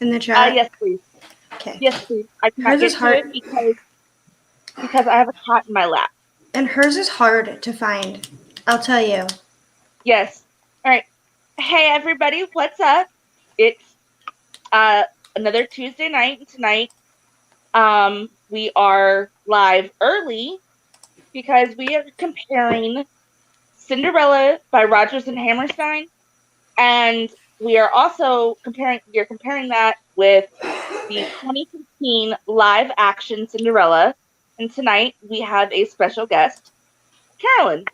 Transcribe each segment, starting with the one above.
in the chat? Yes, please. Okay. Yes, please. I cannot Hers get is to hard. it because I have a cat in my lap. And hers is hard to find. I'll tell you. Yes. All right. Hey, everybody. What's up? It's another Tuesday night. And tonight, we are live early because we are comparing Cinderella by Rodgers and Hammerstein, and we are also comparing that with the 2015 live action Cinderella. And tonight we have a special guest, Carolyn.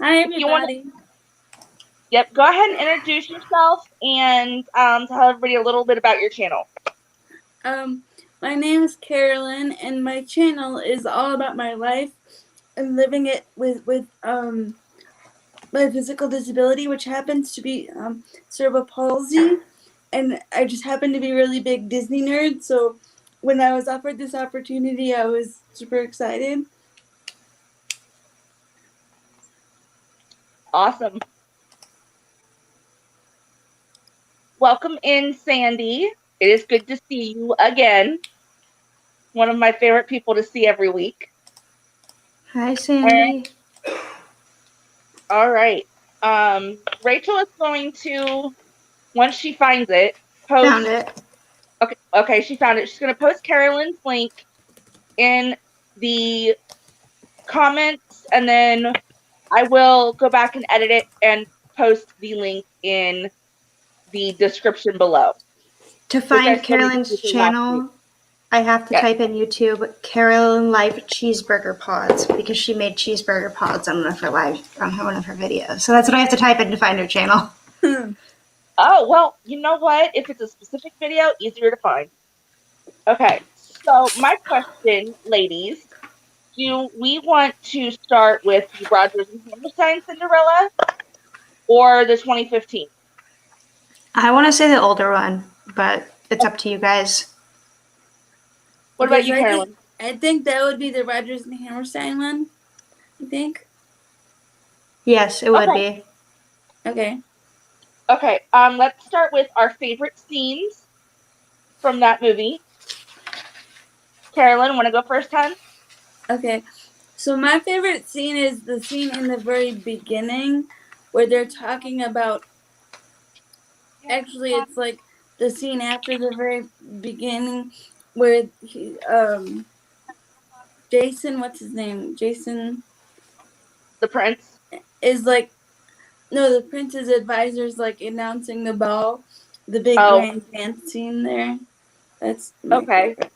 Hi, If you want to, everybody. go ahead and introduce yourself and tell everybody a little bit about your channel. My name is Carolyn, and my channel is all about my life and living it with my physical disability, which happens to be cerebral palsy. And I just happen to be a really big Disney nerd, so when I was offered this opportunity, I was super excited. Awesome. Welcome in, Sandy. It is good to see you again. One of my favorite people to see every week. Hi, Sandy. All right. Rachel is going to, once she finds it, post. Found it. Okay, she found it. She's going to post Carolyn's link in the comments, and then I will go back and edit it and post the link in the description below. To find Carolyn's channel, I have to type in YouTube Carolyn Life Cheeseburger Pods because she made cheeseburger pods on one of her videos. So that's what I have to type in to find her channel. Oh, well, you know what? If it's a specific video, easier to find. Okay, so my question, ladies, do we want to start with the Rodgers and Hammerstein Cinderella or the 2015? I want to say the older one, but it's up to you guys. What about you, Carolyn? I think that would be the Rodgers and Hammerstein one, I think. Yes, it would be. Okay. Okay, let's start with our favorite scenes from that movie. Carolyn, want to go first, hon? Okay. So my favorite scene is the scene in the very beginning where they're talking about, actually it's like the scene after the very beginning where Jason, what's his name? Jason. The prince. Is like, no, the prince's advisor's like announcing the ball, the big grand dance scene there. That's okay. Favorite.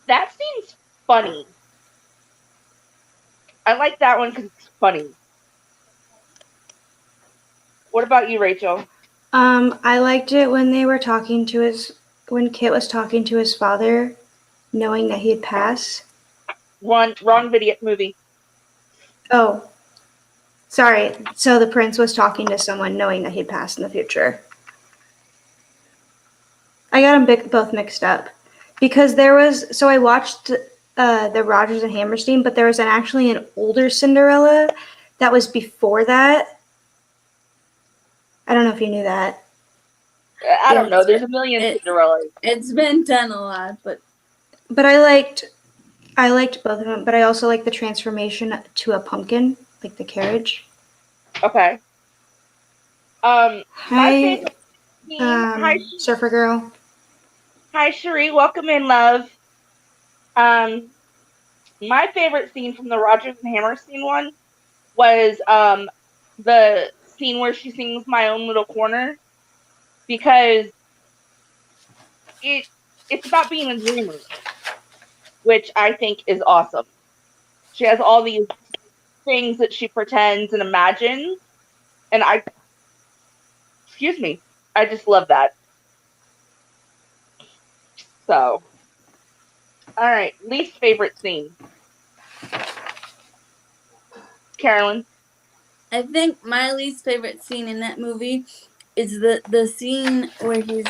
That scene's funny. I like that one because it's funny. What about you, Rachel? I liked it when they were talking to when Kit was talking to his father, knowing that he'd pass. Wrong video movie. Oh, sorry. So the prince was talking to someone knowing that he'd pass in the future. I got them both mixed up because I watched the Rodgers and Hammerstein, but there was actually an older Cinderella that was before that. I don't know if you knew that. I don't know. There's a million Cinderellas. It's been done a lot, but I liked both of them, but I also like the transformation to a pumpkin, like the carriage. Okay. Hi, my favorite scene, hi, Surfer Girl. Hi, Cherie. Welcome in, love. My favorite scene from the Rodgers and Hammerstein one was the scene where she sings "My Own Little Corner," because it's about being a dreamer, which I think is awesome. She has all these things that she pretends and imagines, and I just love that. So, all right, least favorite scene. Carolyn? I think my least favorite scene in that movie is the scene where he's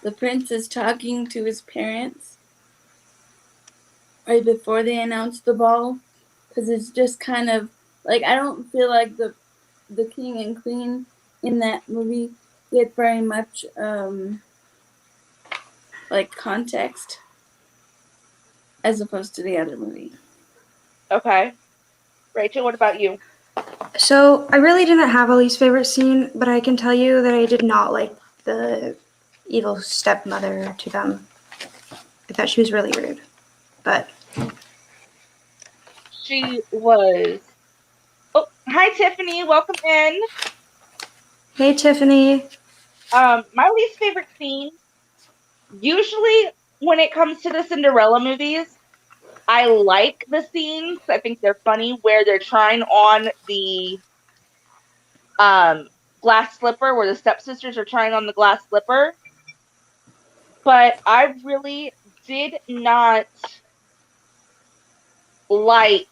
the prince is talking to his parents right before they announce the ball, because it's just kind of like, I don't feel like the king and queen in that movie get very much like context as opposed to the other movie. Okay. Rachel, what about you? So I really didn't have a least favorite scene, but I can tell you that I did not like the evil stepmother to them. I thought she was really rude. But She was. Oh, hi, Tiffany. Welcome in. hey, Tiffany. My least favorite scene, usually when it comes to the Cinderella movies, I like the scenes. I think they're funny where they're trying on the glass slipper, where the stepsisters are trying on the glass slipper. But I really did not like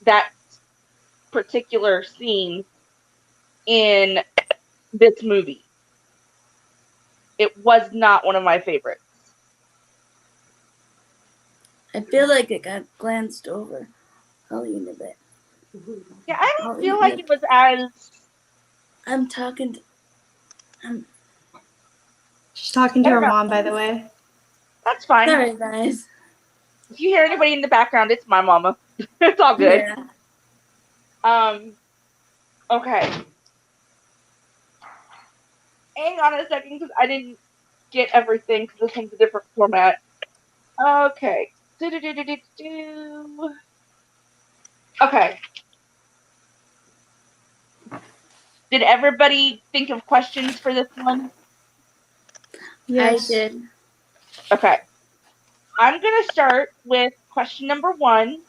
that particular scene in this movie. It was not one of my favorites. I feel like it got glanced over. I'll eat a bit. Yeah, I don't feel like it was as... I'm talking to... She's talking to her mom, by the way. That's fine. Sorry, guys. If you hear anybody in the background, it's my mama. It's all good. Yeah. Okay. Hang on a second, because I didn't get everything, because this one's a different format. Okay. Okay. Did everybody think of questions for this one? Yes. I did. Okay. I'm going to start with question number 1.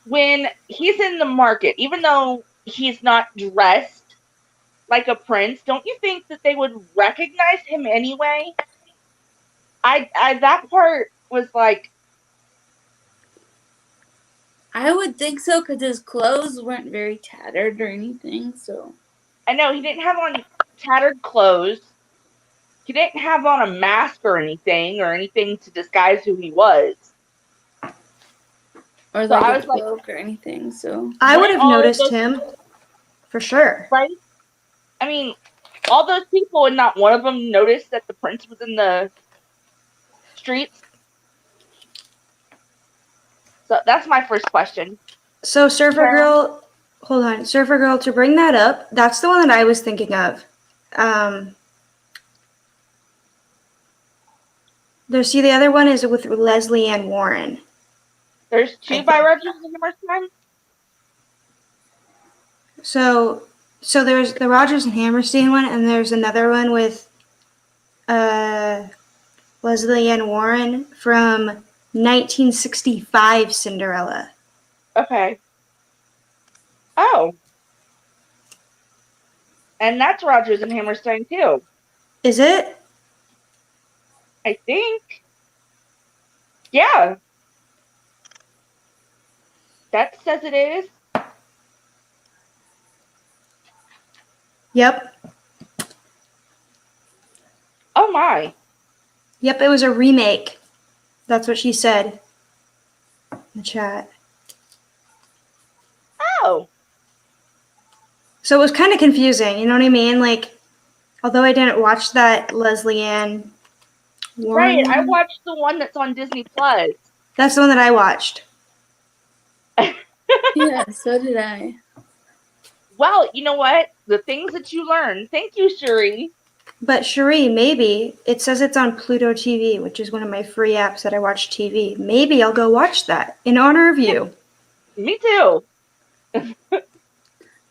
When he's in the market, even though he's not dressed like a prince, don't you think that they would recognize him anyway? That part was like... I would think so, because his clothes weren't very tattered or anything, so... I know, he didn't have on tattered clothes. He didn't have on a mask or anything to disguise who he was. Or So like I a was like... cloak or anything, so... I would Wouldn't have all of noticed those him. people- For sure. Right? I mean, all those people and not one of them noticed that the prince was in the streets. So that's my first question. So Surfer Girl, hold on. Surfer Girl, to bring that up, that's the one that I was thinking of. See, the other one is with Leslie Ann Warren. There's 2 by Rogers and Hammerstein? So there's the Rogers and Hammerstein one, and there's another one with Leslie Ann Warren from 1965 Cinderella. Okay. Oh. And that's Rogers and Hammerstein too. Is it? I think. Yeah. That says it is. Yep. Oh my. Yep, it was a remake. That's what she said in the chat. Oh. So it was kind of confusing, you know what I mean? Like, although I didn't watch that Leslie Ann Warren Right, I one, watched the one that's on Disney Plus. that's the one that I watched. Yeah, so did I. Well, you know what? The things that you learn. Thank you, Shuri. But Cherie, maybe it says it's on Pluto TV, which is one of my free apps that I watch TV. Maybe I'll go watch that in honor of you. Me too.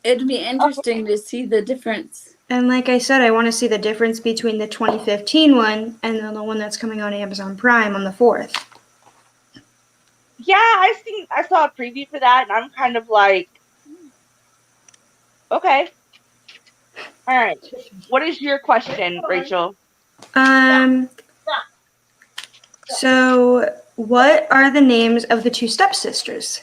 It'd be interesting to see the difference. And like I said, I want to see the difference between the 2015 one and then the one that's coming on Amazon Prime on the 4th. Yeah, I saw a preview for that, and I'm kind of like, okay. All right. What is your question, Rachel? So what are the names of the 2 stepsisters?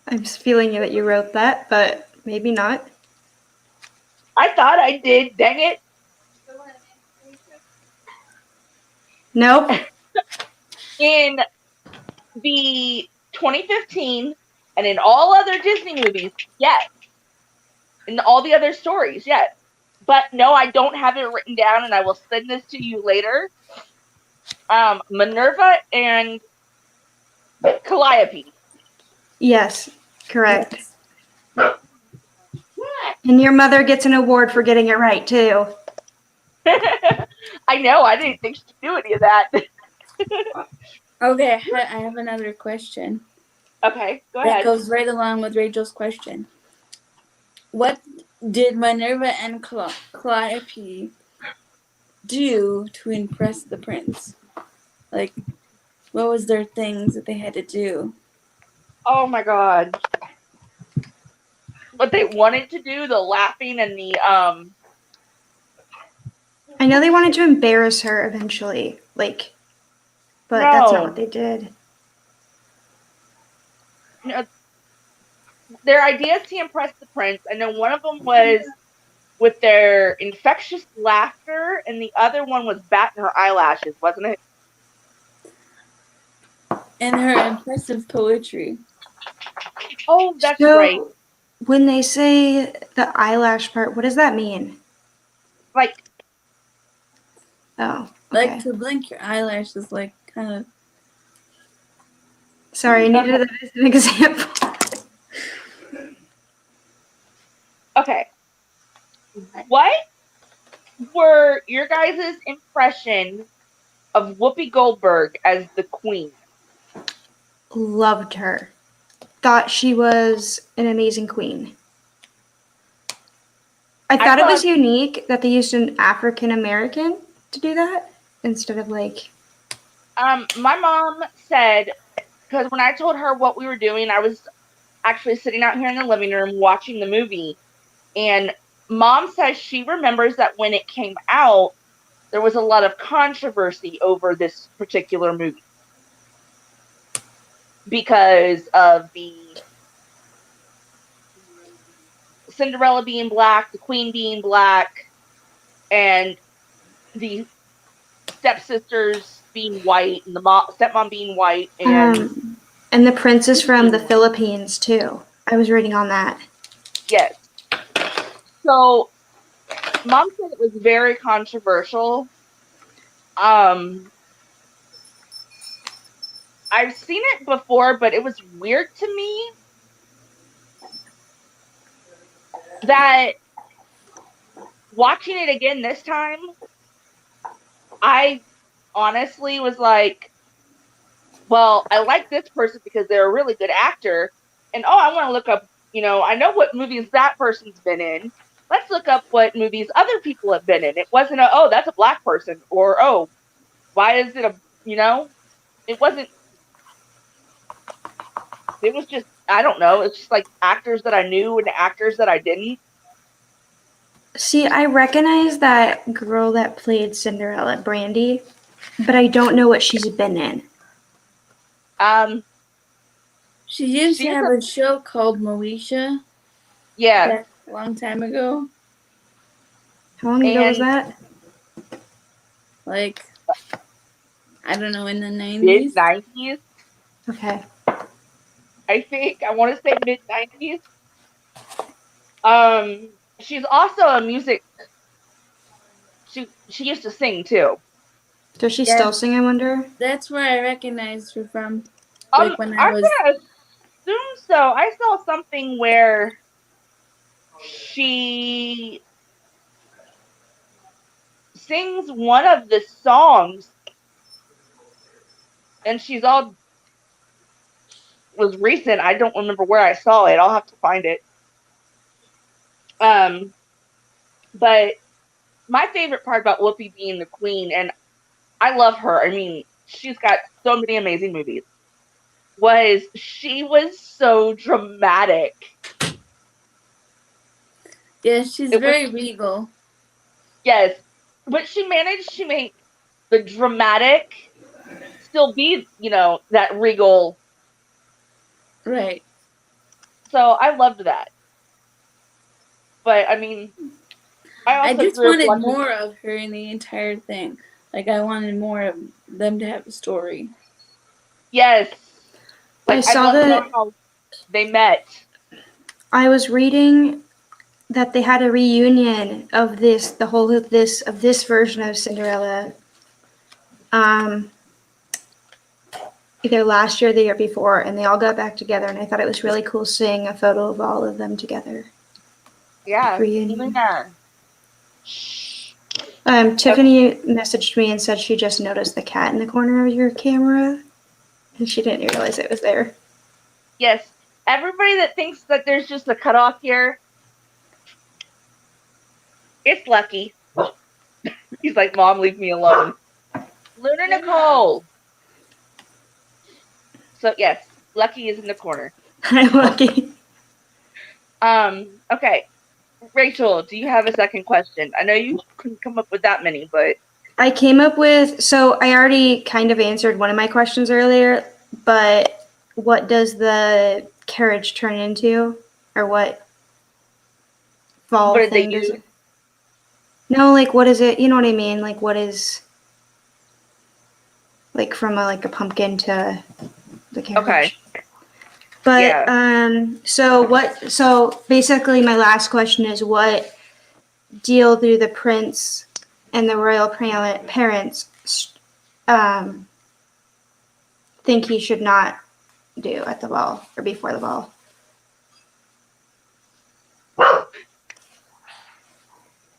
I'm just feeling that you wrote that, but maybe not. I thought I did. Dang it. Nope. In the 2015, and in all other Disney movies, yes. In all the other stories, yes. But no, I don't have it written down, and I will send this to you later. Minerva and Calliope. Yes, correct. Yes. And your mother gets an award for getting it right too. I know, I didn't think she'd do any of that. Okay, I have another question. Okay, go That ahead. goes right along with Rachel's question. What did Minerva and Calliope do to impress the prince? Like, what was their things that they had to do? Oh my god. What they wanted to do, the laughing and the I know they wanted to embarrass her eventually, like, but that's not what they did. No, their ideas to impress the prince. I know one of them was with their infectious laughter, and the other one was batting her eyelashes, wasn't it? And her impressive poetry. Oh, that's So, right. when they say the eyelash part, what does that mean? Like, Oh, Like, okay. to blink your eyelashes, like, kind of. Sorry, I needed that as an example. okay. What were your guys' impression of Whoopi Goldberg as the queen? Loved her. Thought she was an amazing queen. I thought it was unique that they used an African American to do that instead of like. My mom said, because when I told her what we were doing, I was actually sitting out here in the living room watching the movie, and mom says she remembers that when it came out, there was a lot of controversy over this particular movie because of the Cinderella being black, the queen being black, and the stepsisters being white, and the stepmom being white, And the prince is from the Philippines too. I was reading on that. yes. So mom said it was very controversial. I've seen it before, but it was weird to me that watching it again this time, I honestly was like, well, I like this person because they're a really good actor. And oh, I want to look up, I know what movies that person's been in. Let's look up what movies other people have been in. It wasn't oh, that's a black person, or oh, why is it it wasn't, it was just, I don't know. It's just like actors that I knew and actors that I didn't. See, I recognize that girl that played Cinderella, Brandy, but I don't know what she's been in. She used to have a show called Moesha. Yeah. A long time ago. How long ago was that? Like, I don't know, in the 90s. Mid-90s. Okay. I think. I want to say mid-90s. She's also a music. She used to sing too. Does she still sing, I wonder? That's where I recognized her from. Like when I was. I'm gonna assume so. I saw something where she sings one of the songs, and she's all was recent. I don't remember where I saw it. I'll have to find it. But my favorite part about Whoopi being the queen, and I love her. I mean, she's got so many amazing movies. She was so dramatic. Yeah, she's very regal. Yes, but she managed to make the dramatic still be, that regal. Right. So I loved that. But I mean, I just wanted more of her in the entire thing. Like, I wanted more of them to have a story. Yes. I I'd saw love to know that. how they met. I was reading that they had a reunion of the whole of this version of Cinderella. Either last year or the year before, and they all got back together, and I thought it was really cool seeing a photo of all of them together. Yeah, Reunion. Luna. Tiffany messaged me and said she just noticed the cat in the corner of your camera, and she didn't realize it was there. Yes, everybody that thinks that there's just a cutoff here, it's Lucky. He's like, Mom, leave me alone. Luna Nicole. So yes, Lucky is in the corner. I'm lucky. Okay. Rachel, do you have a second question? I know you couldn't come up with that many, but I came up with, so I already kind of answered one of my questions earlier, but what does the carriage turn into? Or what fall what did they thing does use? it? No, like what is it? You know what I mean? Like what is, like from a pumpkin to the carriage. Okay. But Yeah. so basically my last question is what deal do the prince and the royal parents think he should not do at the ball or before the ball?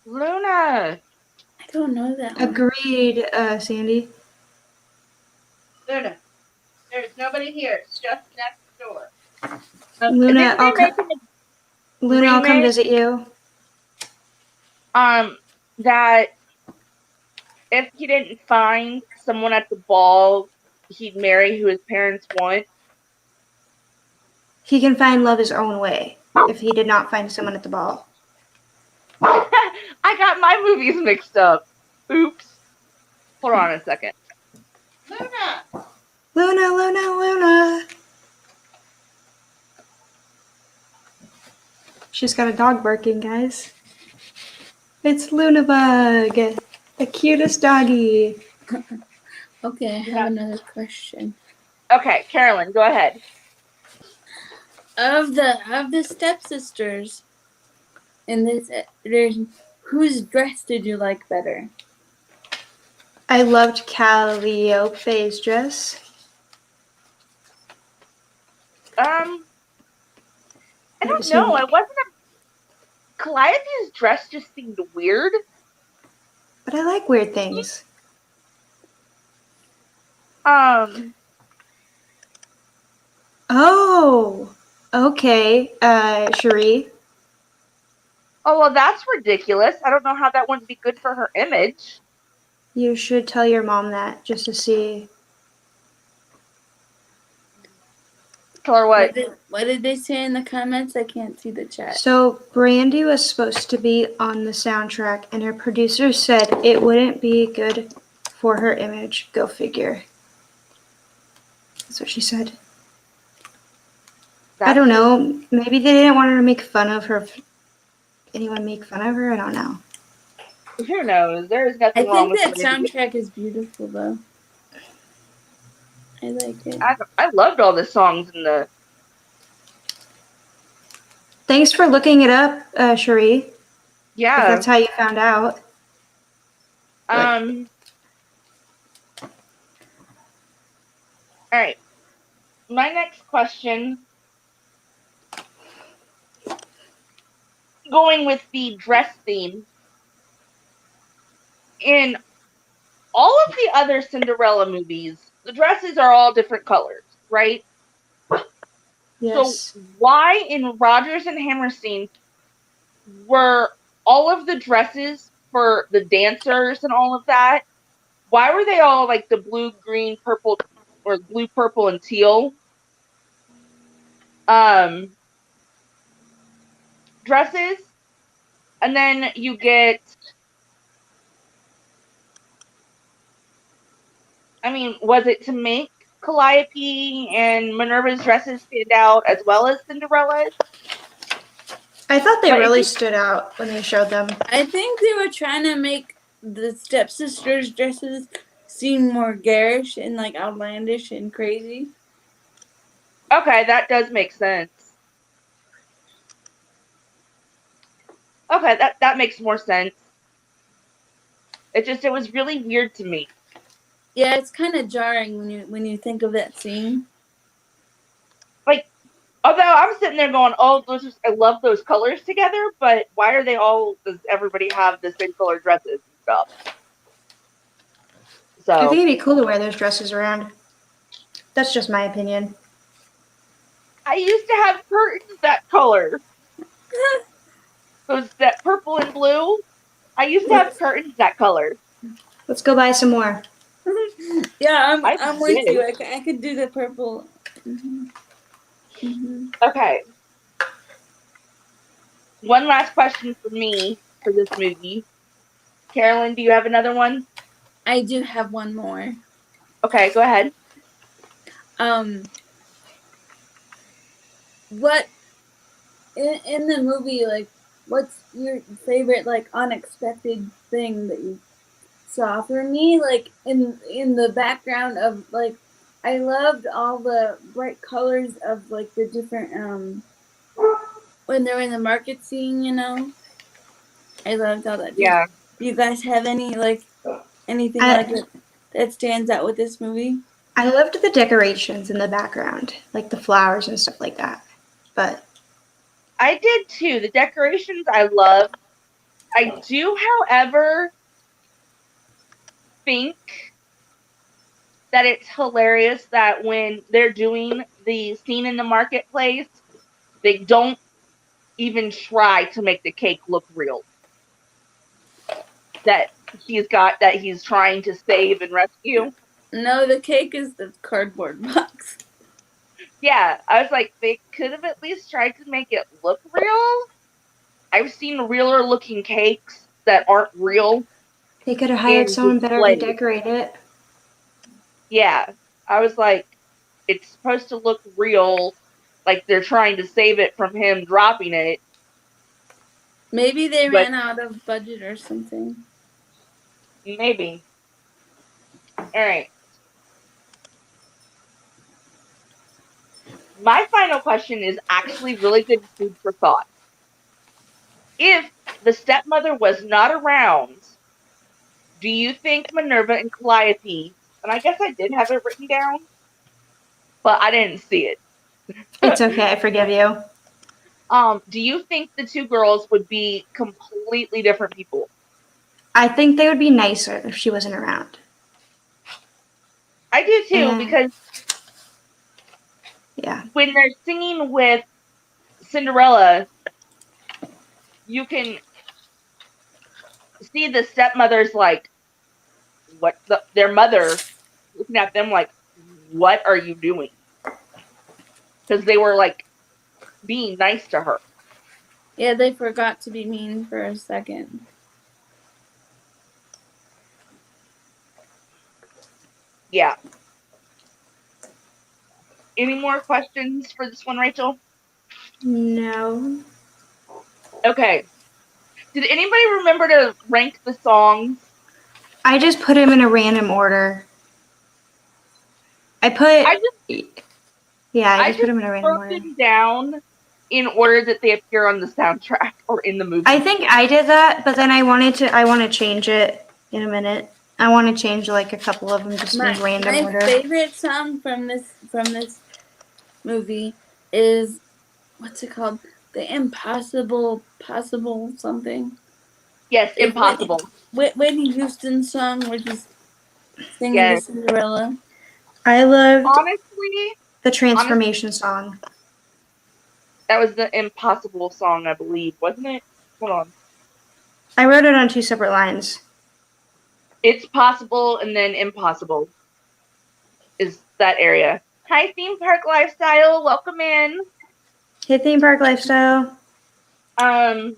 Luna. I don't know that one. Agreed, Sandy. Luna. There's nobody here. It's just next door. Luna, Didn't they make Luna, I'll come remake? visit you. That if he didn't find someone at the ball, he'd marry who his parents want. He can find love his own way if he did not find someone at the ball. I got my movies mixed up. Oops. Hold on a second. Luna. Luna, Luna, Luna. She's got a dog barking, guys. It's Lunabug, the cutest doggy. Okay, I have another question. Okay, Carolyn, go ahead. Of the stepsisters in this, there's whose dress did you like better? I loved Calliope's dress. I don't know. I wasn't a Calliope's dress just seemed weird. But I like weird things. Oh, okay, Cherie. Oh, well, that's ridiculous. I don't know how that wouldn't be good for her image. You should tell your mom that just to see. Tell her what? What did they say in the comments? I can't see the chat. So Brandy was supposed to be on the soundtrack, and her producer said it wouldn't be good for her image. Go figure. That's what she said. I don't know. Maybe they didn't want her to make fun of her. Anyone make fun of her? I don't know. Who knows? There is nothing wrong with I think that soundtrack is beautiful, though. I like it. I loved all the songs in the. Thanks for looking it up, Cherie. Yeah. If that's how you found out. All right. My next question, going with the dress theme, in all of the other Cinderella movies, the dresses are all different colors, right? Yes. So why in Rodgers and Hammerstein were all of the dresses for the dancers and all of that, why were they all like the blue, green, purple, or blue, purple, and teal dresses? And then you get, I mean, was it to make Calliope and Minerva's dresses stand out as well as Cinderella's? I thought they really stood out when they showed them. I think they were trying to make the stepsisters' dresses seem more garish and like outlandish and crazy. Okay, that does make sense. Okay, that makes more sense. It was really weird to me. Yeah, it's kind of jarring when you think of that scene. Like, although I'm sitting there going, "Oh, I love those colors together," but why are they all? Does everybody have the same color dresses and stuff? I So think it'd be cool to wear those dresses around. That's just my opinion. I used to have curtains that color, those that purple and blue. I used to have Let's curtains that color. let's go buy some more. Yeah, I I'm with did. you. I could do the purple. Okay. One last question for me for this movie. Carolyn, do you have another one? I do have one more. Okay, go ahead. What in the movie, like, what's your favorite, like, unexpected thing that you saw? For me, like, in the background of, like, I loved all the bright colors of, like, the different when they're in the market scene, you know. I loved all that. Yeah. Do you guys have any, like, anything like I it that stands out with this movie? I loved the decorations in the background, like the flowers and stuff like that. But I did too. The decorations I love. I do, however, think that it's hilarious that when they're doing the scene in the marketplace, they don't even try to make the cake look real. That he's trying to save and rescue. No, the cake is the cardboard box. Yeah, I was like, they could have at least tried to make it look real. I've seen realer looking cakes that aren't real they could have hired in someone better to displays. decorate it. Yeah, I was like, it's supposed to look real, like they're trying to save it from him dropping it. Maybe they But ran out of budget or something. maybe. All right. My final question is actually really good food for thought. If the stepmother was not around, do you think Minerva and Calliope, and I guess I did have it written down, but I didn't see it. It's okay, I forgive you. Do you think the two girls would be completely different people? I think they would be nicer if she wasn't around. I do too, And because yeah. when they're singing with Cinderella, you can see the stepmother's like, their mother looking at them like, what are you doing? Because they were like being nice to her. Yeah, they forgot to be mean for a second. Yeah. Any more questions for this one, Rachel? No. Okay. Did anybody remember to rank the songs? I just put them in a random order. I just put just them in a random wrote order. them down in order that they appear on the soundtrack or in the movie. I think I did that, but then I want to change it in a minute. I want to change like a couple of them just in random My order. favorite song from this movie is, what's it called? The Impossible Possible something. Yes, Impossible. Whitney Houston's song where she's singing Yes. the Cinderella. I loved Honestly, the transformation song. that was the Impossible song, I believe, wasn't it? Hold on. I wrote it on 2 separate lines. It's Possible and then Impossible is that area. Hi, Theme Park Lifestyle. Welcome in. Hey, theme park lifestyle. To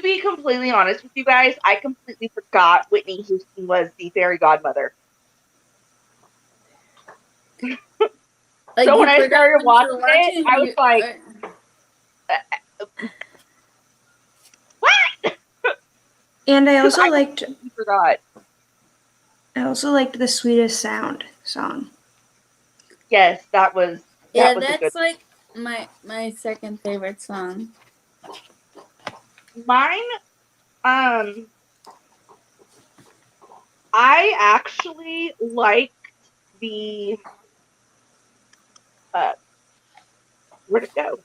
be completely honest with you guys, I completely forgot Whitney Houston was the fairy godmother. Like, So you when I forgot started when you watching were it, watching, I was like, what? And I also I liked completely forgot. the Sweetest Sound song. Yes, that was Yeah, a good. that's like my second favorite song. Mine, I actually liked the uh, where'd it go?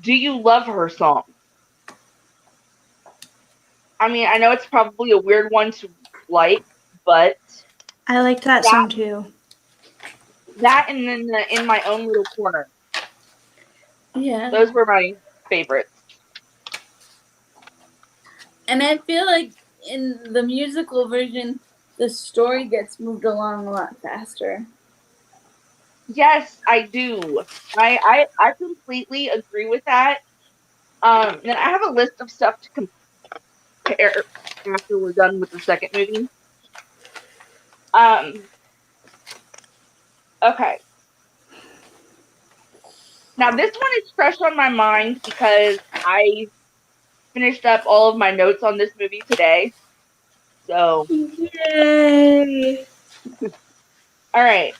Do You Love Her song? I mean, I know it's probably a weird one to like, but I liked that that song too. and then In My Own Little Corner. Yeah. Those were my favorites. And I feel like in the musical version, the story gets moved along a lot faster. Yes, I do. I completely agree with that. And I have a list of stuff to compare after we're done with the second movie. Um, okay. Now this one is fresh on my mind because I finished up all of my notes on this movie today. So, Yay! all right.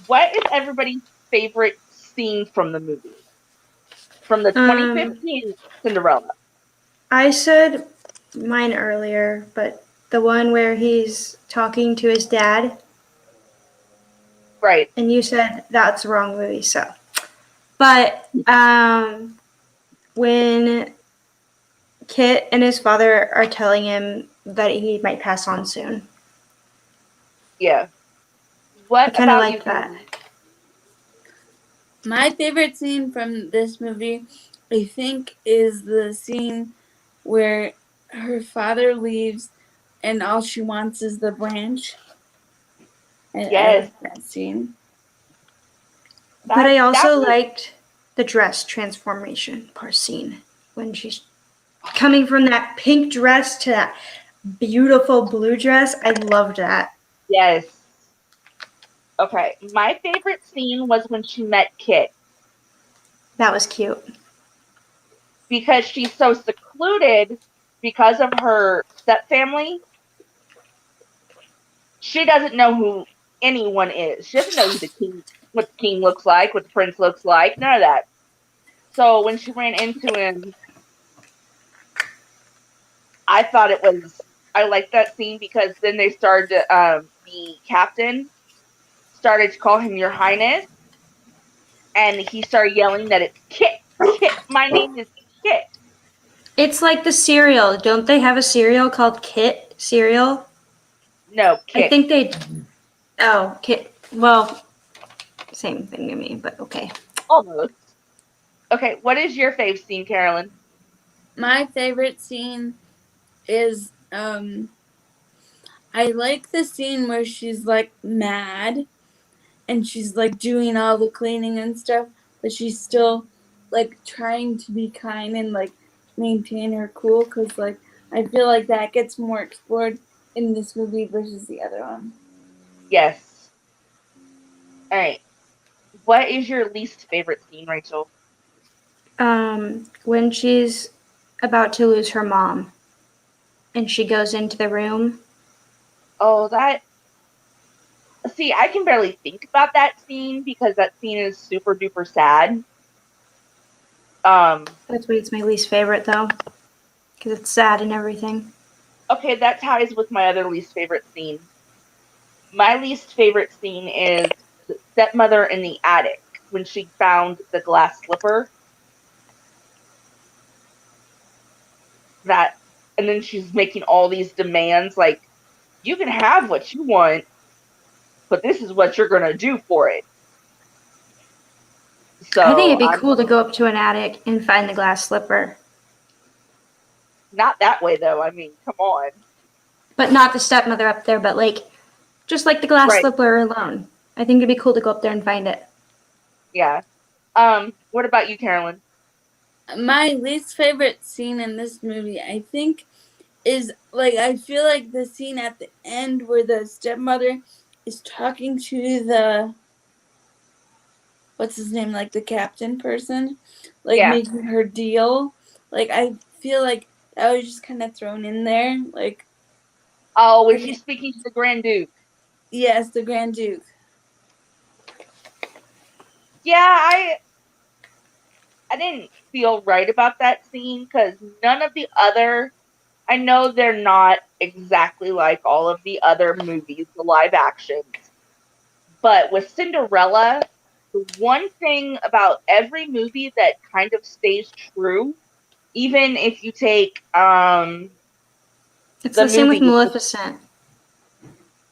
What is everybody's favorite scene from the movie? From the Um, 2015 Cinderella. I said mine earlier, but the one where he's talking to his dad, Right. and you said that's the wrong movie. So, but when Kit and his father are telling him that he might pass on soon, Yeah. I What kind of about you, like that. Karen? My favorite scene from this movie, I think, is the scene where her father leaves and all she wants is the branch. I Yes. like that scene. But I That also was liked the dress transformation part scene when she's coming from that pink dress to that beautiful blue dress. I loved that. yes. Okay. My favorite scene was when she met Kit That was cute. because she's so secluded because of her stepfamily. She doesn't know who anyone is. She doesn't know who the king, what the king looks like, what the prince looks like, none of that. So when she ran into him, I thought it was. I liked that scene because then they started to, the captain started to call him Your Highness, and he started yelling that it's Kit, Kit. My name is Kit. It's like the cereal. Don't they have a cereal called Kit cereal? No, I Kit. think they. Oh, Kit. Well, same thing to me, but okay. Almost. Okay, what is your fave scene, Carolyn? My favorite scene is I like the scene where she's like mad and she's like doing all the cleaning and stuff, but she's still like trying to be kind and like maintain her cool because like I feel like that gets more explored in this movie versus the other one. Yes. All right. What is your least favorite scene, Rachel? When she's about to lose her mom and she goes into the room. Oh, that. See, I can barely think about that scene because that scene is super duper sad. Um, That's why it's my least favorite, though, because it's sad and everything. okay, that ties with my other least favorite scene. My least favorite scene is the stepmother in the attic when she found the glass slipper. That, and then she's making all these demands like, you can have what you want, but this is what you're gonna do for it. I think So it'd be I'm cool to go up to an attic and find the glass slipper, not that way though. I mean, come on. but not the stepmother up there, but like just like the glass Right. slipper alone. I think it'd be cool to go up there and find it. Yeah. What about you, Carolyn? My least favorite scene in this movie, I think, is like I feel like the scene at the end where the stepmother is talking to the what's his name, like the captain person, like Yeah. making her deal. Like I feel like that was just kind of thrown in there. Like Oh, when I she's mean, speaking to the Grand Duke. yes, the Grand Duke. Yeah, I didn't feel right about that scene because none of the other. I know they're not exactly like all of the other movies, the live actions, but with Cinderella, the one thing about every movie that kind of stays true, even if you take It's the the same with movie, Maleficent.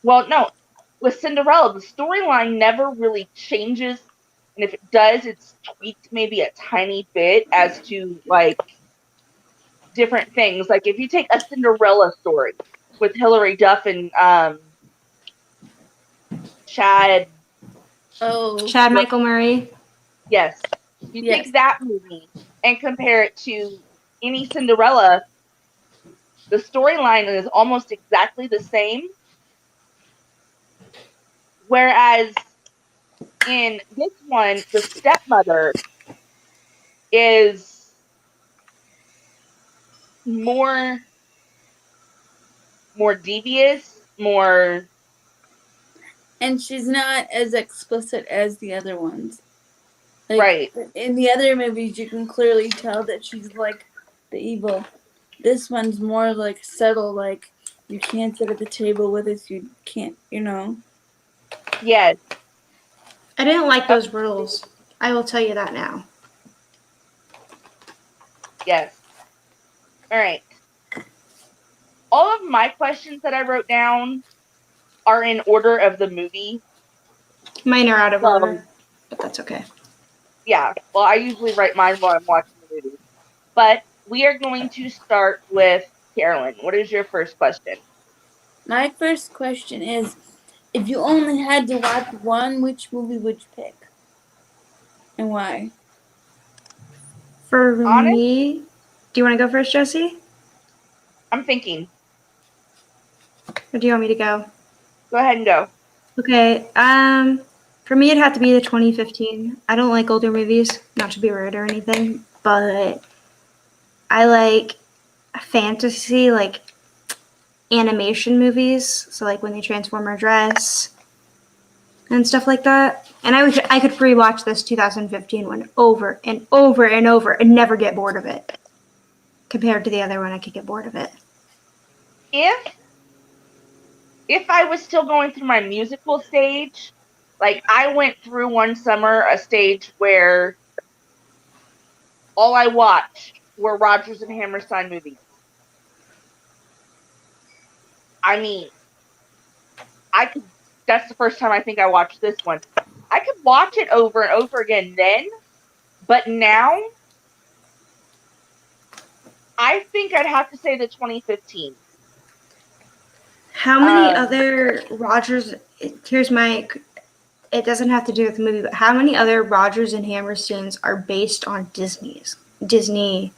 well, no, with Cinderella, the storyline never really changes, and if it does, it's tweaked maybe a tiny bit as to like different things. Like if you take a Cinderella story with Hilary Duff and Chad, Oh, Chad Michael Murray. yes, you yes. take that movie and compare it to any Cinderella, the storyline is almost exactly the same. Whereas in this one, the stepmother is more devious, more And she's not as explicit as the other ones. Like right. in the other movies, you can clearly tell that she's like the evil. This one's more like subtle, like you can't sit at the table with us, you can't, Yes. I didn't like those rules. I will tell you that now. Yes. All right. All of my questions that I wrote down are in order of the movie. Mine are out of So, order, but that's okay. yeah. Well, I usually write mine while I'm watching the movie. But we are going to start with Carolyn. What is your first question? My first question is, if you only had to watch one, which movie would you pick? And why? For Honest, me, do you want to go first, Jesse? I'm thinking. Or do you want me to go? Go ahead and go. Okay, for me, it'd have to be the 2015. I don't like older movies, not to be rude or anything, but I like fantasy, like animation movies. So, like when they transform or dress and stuff like that. And I could rewatch this 2015 one over and over and over and never get bored of it. Compared to the other one, I could get bored of it. If I was still going through my musical stage, like I went through one summer a stage where all I watched were Rodgers and Hammerstein movies. I mean, I could. That's the first time I think I watched this one. I could watch it over and over again then, but now I think I'd have to say the 2015. How many Um, other Rogers? Here's my. It doesn't have to do with the movie, but how many other Rogers and Hammersteins are based on Disney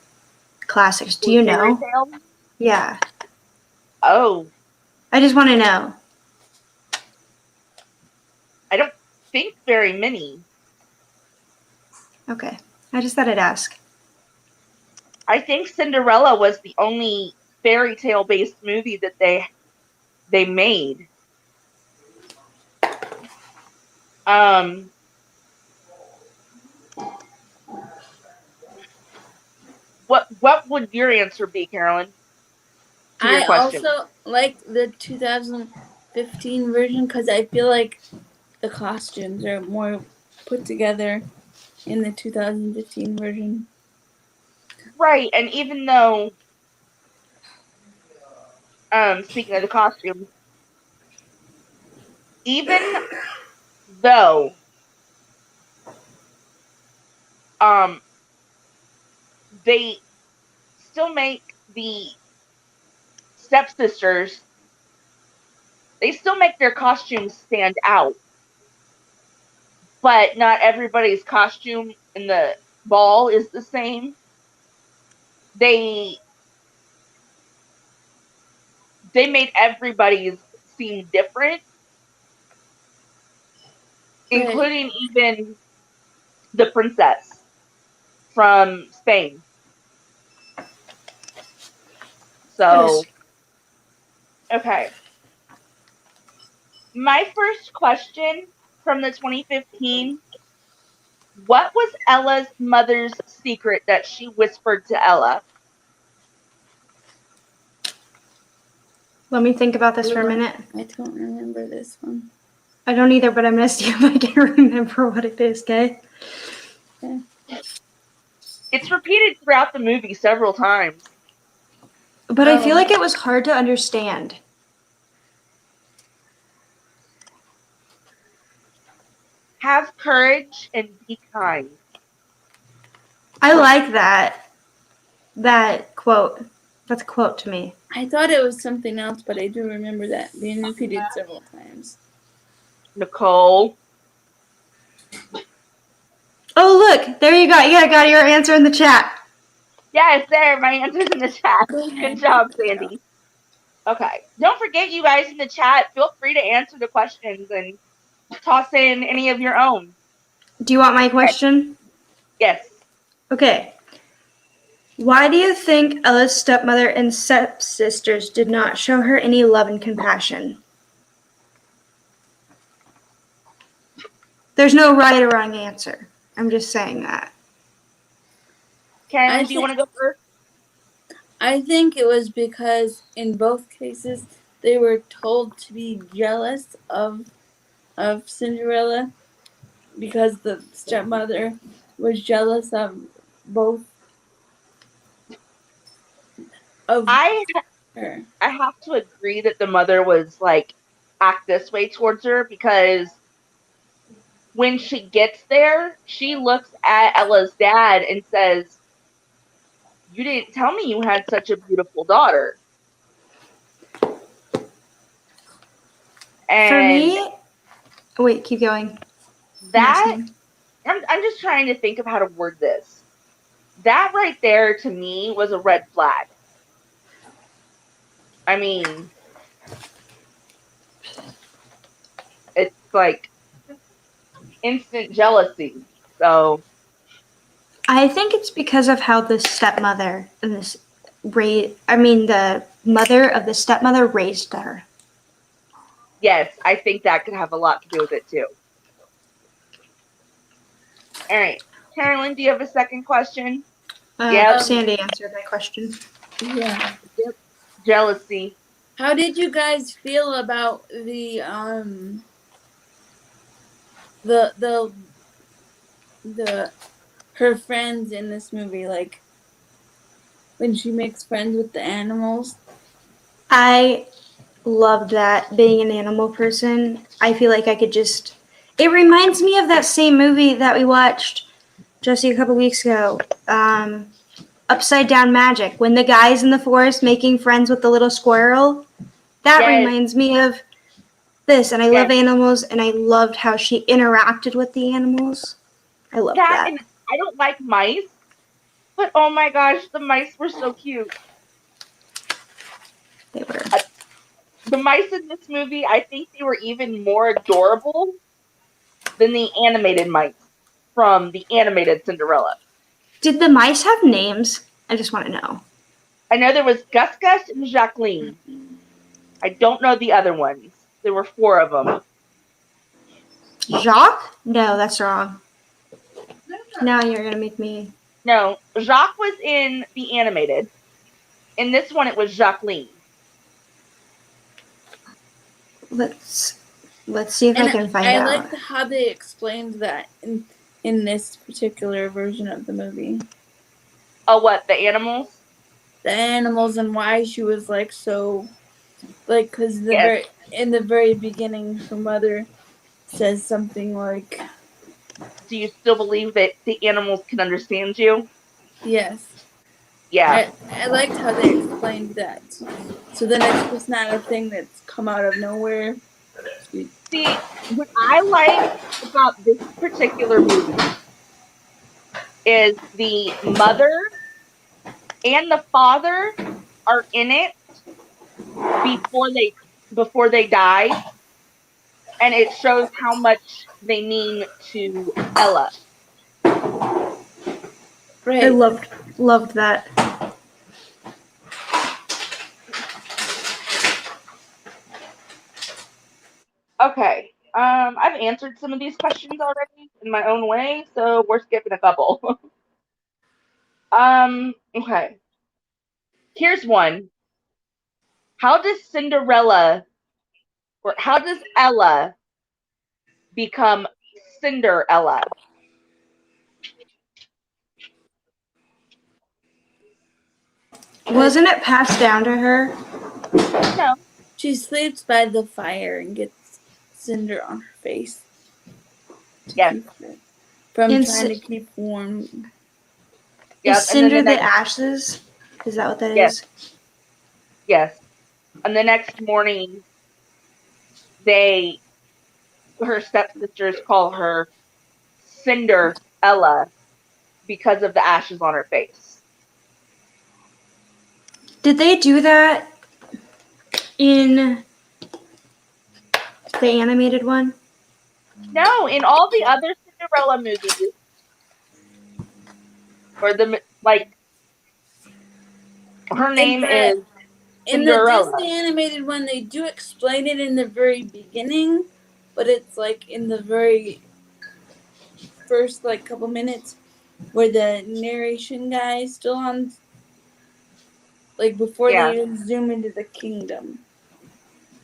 classics? Do you Fairy know? Tale. Yeah, Oh, I just want to know. I don't think very many. Okay, I just thought I'd ask. I think Cinderella was the only fairy tale based movie that they made. Um, what would your answer be, Carolyn, to your I question? also like the 2015 version because I feel like the costumes are more put together in the 2015 version. Right, and even though, speaking of the costumes, even though, um, they still make the stepsisters, they still make their costumes stand out, but not everybody's costume in the ball is the same. They they made everybody's seem different, Right. including even the princess from Spain. Yes. So, okay. My first question from the 2015 What was Ella's mother's secret that she whispered to Ella? Let me think about this for a minute. I don't remember this one. I don't either, but I'm going to see if I can remember what it is, okay? Okay. It's repeated throughout the movie several times. But I feel like it was hard to understand. Have courage and be kind. I like that quote. That's a quote to me. I thought it was something else, but I do remember that being repeated several times. Nicole. Oh, look. There you go. Yeah, I got your answer in the chat. Yeah, it's there. My answer's in the chat. Go ahead. Good job, Sandy. Okay. Don't forget, you guys in the chat, feel free to answer the questions and toss in any of your own. Do you want my question? Yes. Okay. Why do you think Ella's stepmother and stepsisters did not show her any love and compassion? There's no right or wrong answer. I'm just saying that. Karen, do you want to go first? I think it was because in both cases they were told to be jealous of Cinderella because the stepmother was jealous of both of I her. have to agree that the mother was like act this way towards her because when she gets there, she looks at Ella's dad and says, "You didn't tell me you had such a beautiful daughter." And for me, wait, keep going. that I'm just trying to think of how to word this. That right there to me was a red flag. I mean, it's like instant jealousy. So I think it's because of how the stepmother and the mother of the stepmother raised her. yes, I think that could have a lot to do with it too. All right. Carolyn, do you have a second question? Yep. Sandy answered my question. Yeah. Yep. Jealousy. How did you guys feel about the her friends in this movie, like when she makes friends with the animals? I loved that, being an animal person. I feel like I could just... It reminds me of that same movie that we watched just a couple weeks ago, Upside Down Magic, when the guy's in the forest making friends with the little squirrel. That Yes. reminds me of this, and I love animals, and I loved how she interacted with the animals. I love that. And I don't like mice, but oh my gosh, the mice were so cute. They were. The mice in this movie, I think they were even more adorable than the animated mice from the animated Cinderella. Did the mice have names? I just want to know. I know there was Gus Gus and Jacqueline. I don't know the other ones. There were 4 of them. Jacques? No, that's wrong. Now you're going to make me... No, Jacques was in the animated. In this one, it was Jacqueline. Let's see if I can find out. I liked how they explained that in this particular version of the movie. Oh, what? The animals? The animals and why she was like so, like, because in the very beginning, her mother says something like, "Do you still believe that the animals can understand you?" Yes. Yeah. I liked how they explained that. So then it's just not a thing that's come out of nowhere. See, what I like about this particular movie is the mother and the father are in it before they die, and it shows how much they mean to Ella. Right. I loved that. Okay. I I've answered some of these questions already in my own way, so we're skipping a couple. Okay. Here's one. How does Ella become Cinderella? Wasn't it passed down to her? No. She sleeps by the fire and gets cinder on her face to Yes. keep her from And trying to keep warm. Yeah, Is and then cinder the ashes? Is that what that Yes. is? Yes. And the next morning, her stepsisters call her Cinderella because of the ashes on her face. Did they do that in the animated one? No, in all the other Cinderella movies, or her name is In the Cinderella. Disney animated one, they do explain it in the very beginning, but it's like in the very first couple minutes where the narration guy is still on, before Yeah. they even zoom into the kingdom.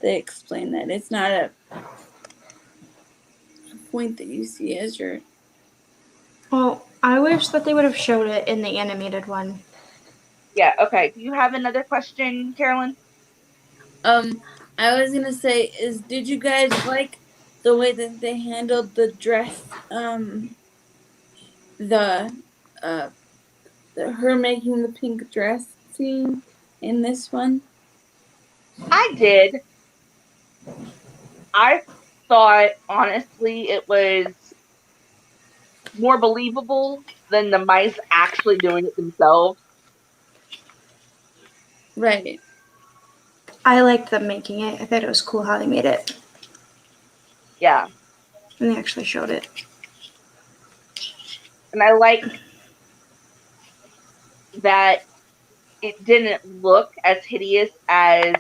They explain that. It's not a point that you see as your... Well, I wish that they would have showed it in the animated one. Yeah, okay. Do you have another question, Carolyn? I was gonna say did you guys like the way that they handled the dress, her making the pink dress scene in this one? I did. I thought, honestly, it was more believable than the mice actually doing it themselves. Right. I liked them making it. I thought it was cool how they made it. Yeah. And they actually showed it. And I like that it didn't look as hideous as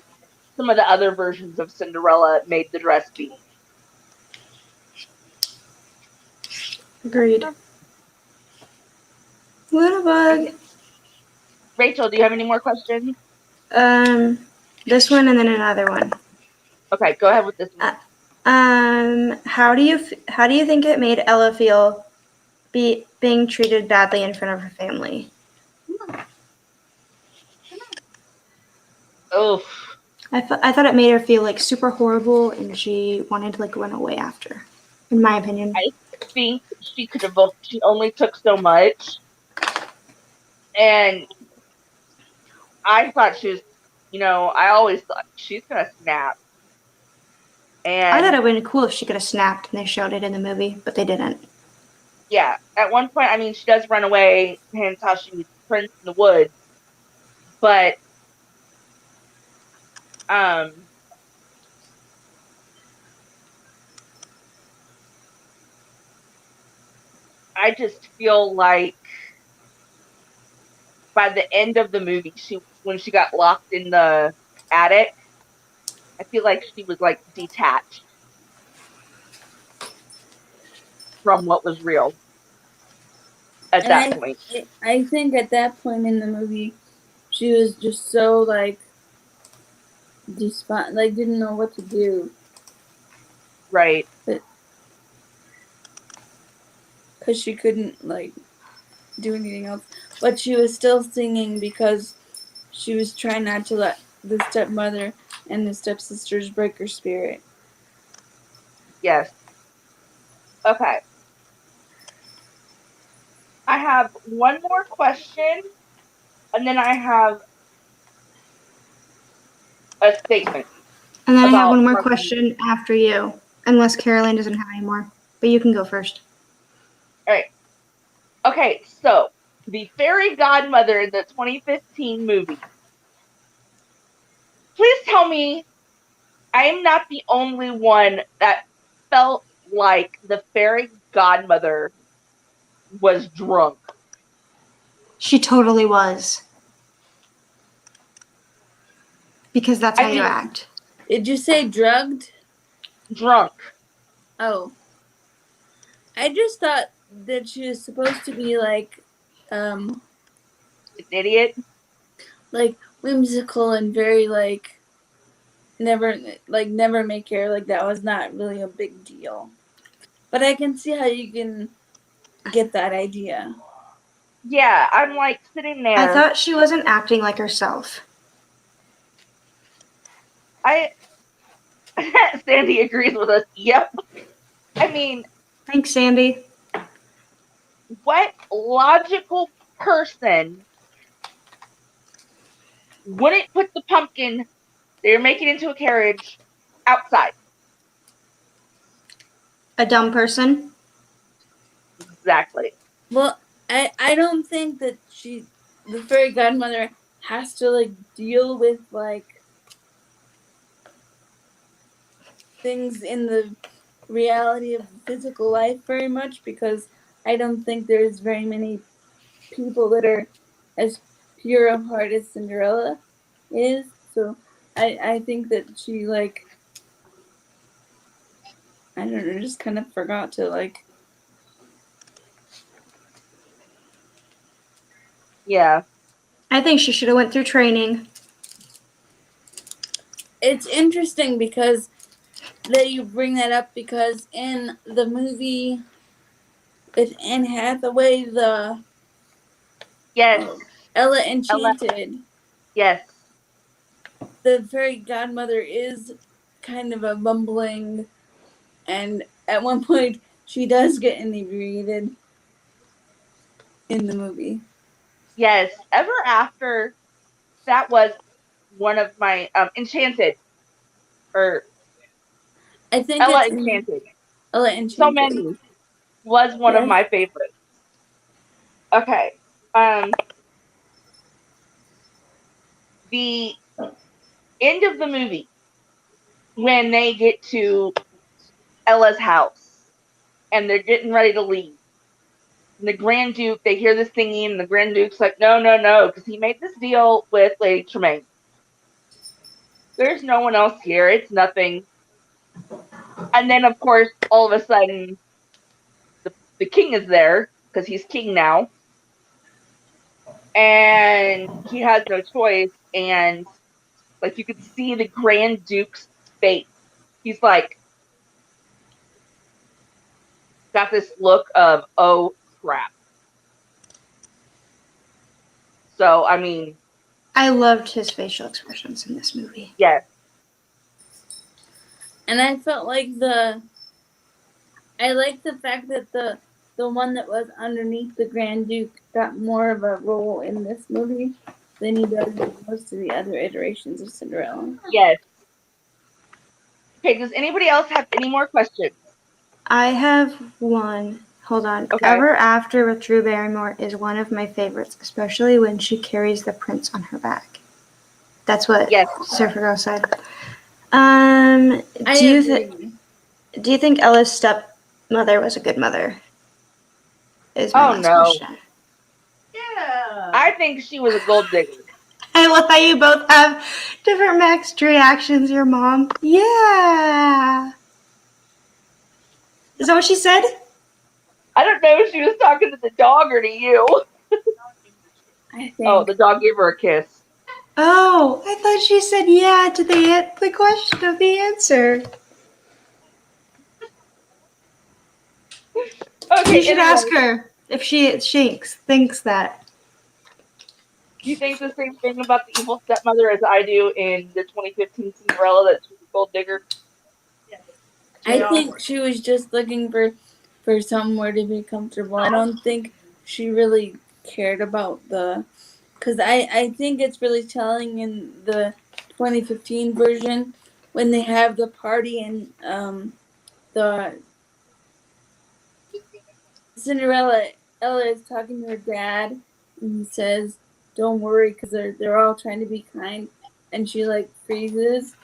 some of the other versions of Cinderella made the dress be. Agreed. Little bug. Rachel, do you have any more questions? This one and then another one. Okay, go ahead with this one. How do you think it made Ella feel being treated badly in front of her family? Oh, I thought it made her feel super horrible, and she wanted to run away after. In my opinion. I think she only took so much. And I thought she was, I always thought she's going to snap. And I thought it would have been cool if she could have snapped and they showed it in the movie, but they didn't. Yeah, at one point, she does run away, hence how she prints in the woods. But, I just feel like by the end of the movie, when she got locked in the attic, I feel like she was detached from what was real at that point. I think at that point in the movie, she was just so didn't know what to do. Right. Because she couldn't do anything else, but she was still singing because she was trying not to let the stepmother and the stepsisters break her spirit. Yes. Okay. I have one more question, and then I have a statement. And then I have one more question after you, unless Caroline doesn't have any more. But you can go first. All right. Okay, so the fairy godmother in the 2015 movie. Please tell me I am not the only one that felt like the fairy godmother was drunk. She totally was. Because that's how you act. Did you say drugged? Drunk. Oh. I just thought that she was supposed to be like An idiot. like whimsical and very like never make hair, like that was not really a big deal. But I can see how you can get that idea. Yeah, I'm like sitting I there. thought she wasn't acting like herself. Sandy agrees with us. Yep. I mean, Thanks, Sandy. what logical person wouldn't put the pumpkin they're making into a carriage outside? A dumb person. Exactly. Well, I don't think that the fairy godmother has to like deal with like things in the reality of physical life very much, because I don't think there's very many people that are as pure of heart as Cinderella is. So I think that she like, I don't know, just kind of forgot to like. Yeah. I think she should have went through training. It's interesting because that you bring that up, because in the movie with Anne Hathaway, the Yes. Ella Ella. Enchanted, Yes. the fairy godmother is kind of a bumbling, and at one point she does get inebriated in the movie. Yes. Ever after, that was one of my Enchanted, or I think Ella it's in Enchanted. Ella So Enchanted. many was one of Yes. my favorites. Okay. The end of the movie, when they get to Ella's house and they're getting ready to leave. And the Grand Duke, they hear this singing, and the Grand Duke's like, no, no, no, because he made this deal with Lady Tremaine. There's no one else here. It's nothing. And then, of course, all of a sudden, the king is there, because he's king now. And he has no choice. And, like, you could see the Grand Duke's face. He's like, got this look of, oh, crap. So, I mean, I loved his facial expressions in this movie. yes. And I felt like I like the fact that the one that was underneath the Grand Duke got more of a role in this movie than he does in most of the other iterations of Cinderella. Yes. Okay, does anybody else have any more questions? I have one. Hold on. Okay. Ever After with Drew Barrymore is one of my favorites, especially when she carries the prince on her back. That's what Yes. Surfer Girl said. I agree. Do you think Ella's stepmother was a good mother? Is my last question. Yeah. I think she was a gold digger. I love how you both have different mixed reactions. Your mom, yeah. Is that what she said? I don't know if she was talking to the dog or to you. I Oh, think. the dog gave her a kiss. Oh, I thought she said yeah to the question of the answer. Okay, You should anyway, ask her if she thinks that. do you think the same thing about the evil stepmother as I do in the 2015 Cinderella, that she's a gold digger? I think she was just looking for somewhere to be comfortable. I don't think she really cared about because I think it's really telling in the 2015 version when they have the party and the Cinderella, Ella is talking to her dad, and he says, "Don't worry," because they're all trying to be kind, and she like freezes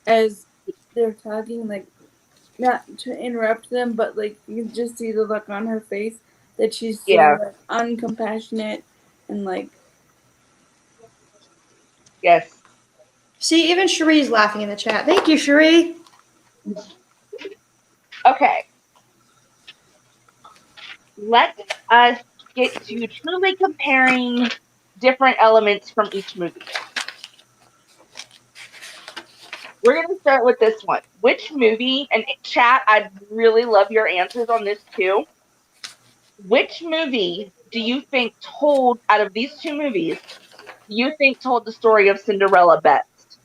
as they're talking, like not to interrupt them, but like you can just see the look on her face that she's so Yeah. like uncompassionate and like. Yes. See, even Cherie's laughing in the chat. Thank you, Cherie. Okay. let us get to truly comparing different elements from each movie. We're going to start with this one. Which movie, and chat, I'd really love your answers on this too. Which movie do you think told, out of these two movies, do you think told the story of Cinderella best?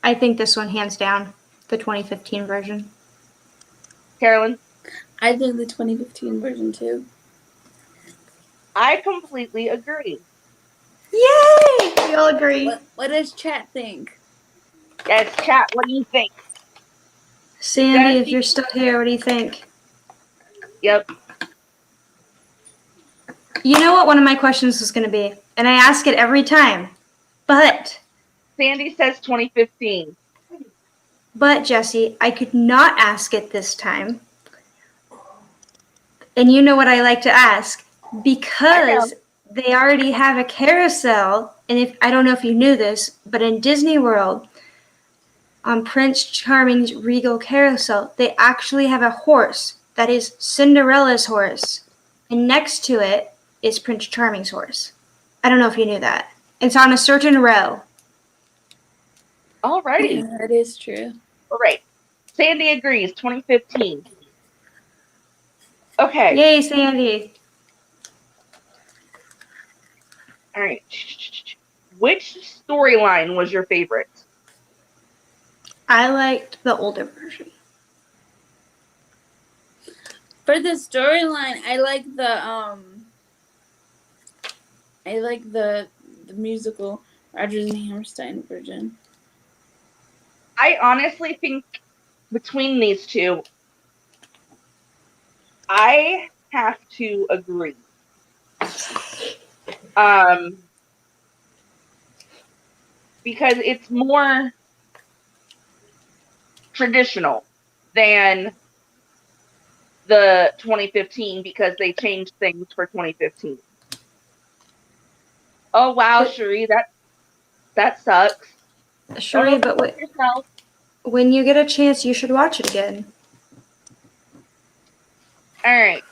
I think this one, hands down, the 2015 version. Carolyn? I think the 2015 version too. I completely agree. Yay! We all agree. What does chat think? Yes, chat, what do you think? Sandy, if Jesse? you're still here, what do you think? Yep. You know what one of my questions was going to be, and I ask it every time. But Sandy says 2015. Jesse, I could not ask it this time. And you know what I like to ask? Because they already have a carousel, and if I don't know if you knew this, but in Disney World, on Prince Charming's Regal Carousel, they actually have a horse that is Cinderella's horse. And next to it is Prince Charming's horse. I don't know if you knew that. It's on a certain row. Alrighty. Yeah, that is true. All right. Sandy agrees, 2015. Okay. Yay, Sandy. All right. Which storyline was your favorite? I liked the older version. For the storyline, I like the musical Rodgers and Hammerstein version. I honestly think between these two, I have to agree. Because it's more traditional than the 2015 because they changed things for 2015. Oh wow, Cherie, that sucks. Cherie, but when you get a chance, you should watch it again. All right.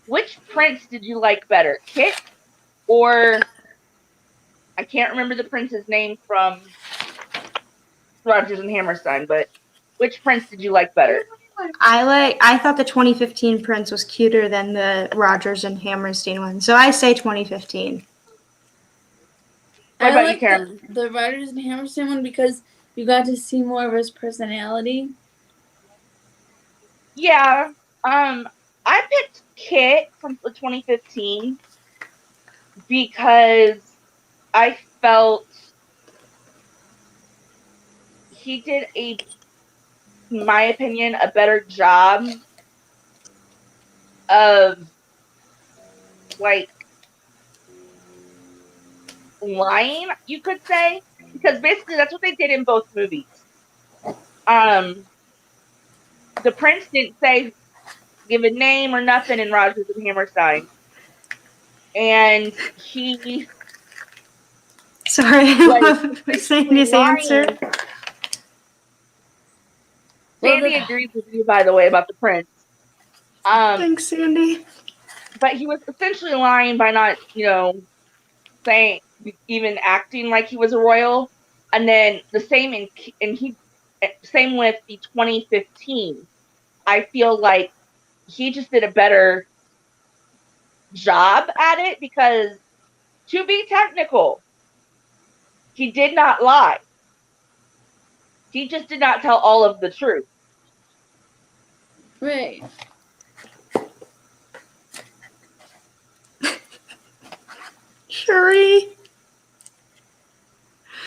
Which prince did you like better, Kit or I can't remember the prince's name from Rodgers and Hammerstein, but which prince did you like better? I thought the 2015 prince was cuter than the Rodgers and Hammerstein one, so I say 2015. What about you, Karen? The Rodgers and Hammerstein one because you got to see more of his personality. Yeah. I picked Kit from the 2015 because I felt he did in my opinion, a better job of like lying, you could say, because basically that's what they did in both movies. The prince didn't give a name or nothing in Rodgers and Hammerstein, and he. Sorry, I love Sandy's answer. Sandy agrees with you, by the way, about the prince. Thanks, Sandy. But he was essentially lying by not, saying, even acting like he was a royal. And then the same same with the 2015. I feel like he just did a better job at it because, to be technical, he did not lie. He just did not tell all of the truth. Right. Cherie.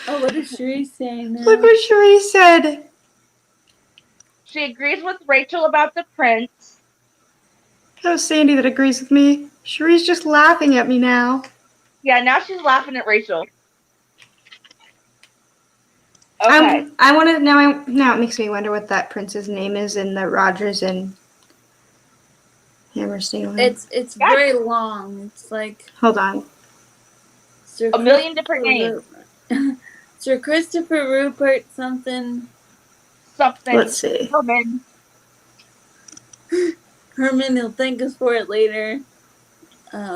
Oh, what is Cherie saying now? Look what Cherie said. She agrees with Rachel about the prince. That was Sandy that agrees with me. Cherie's just laughing at me now. Yeah, now she's laughing at Rachel. Okay. I want to now. It makes me wonder what that prince's name is in the Rodgers and Hammerstein one. It's very long. It's like hold on. A million different names. Sir Christopher Rupert something. Something. Let's see. Herman, he'll thank us for it later. I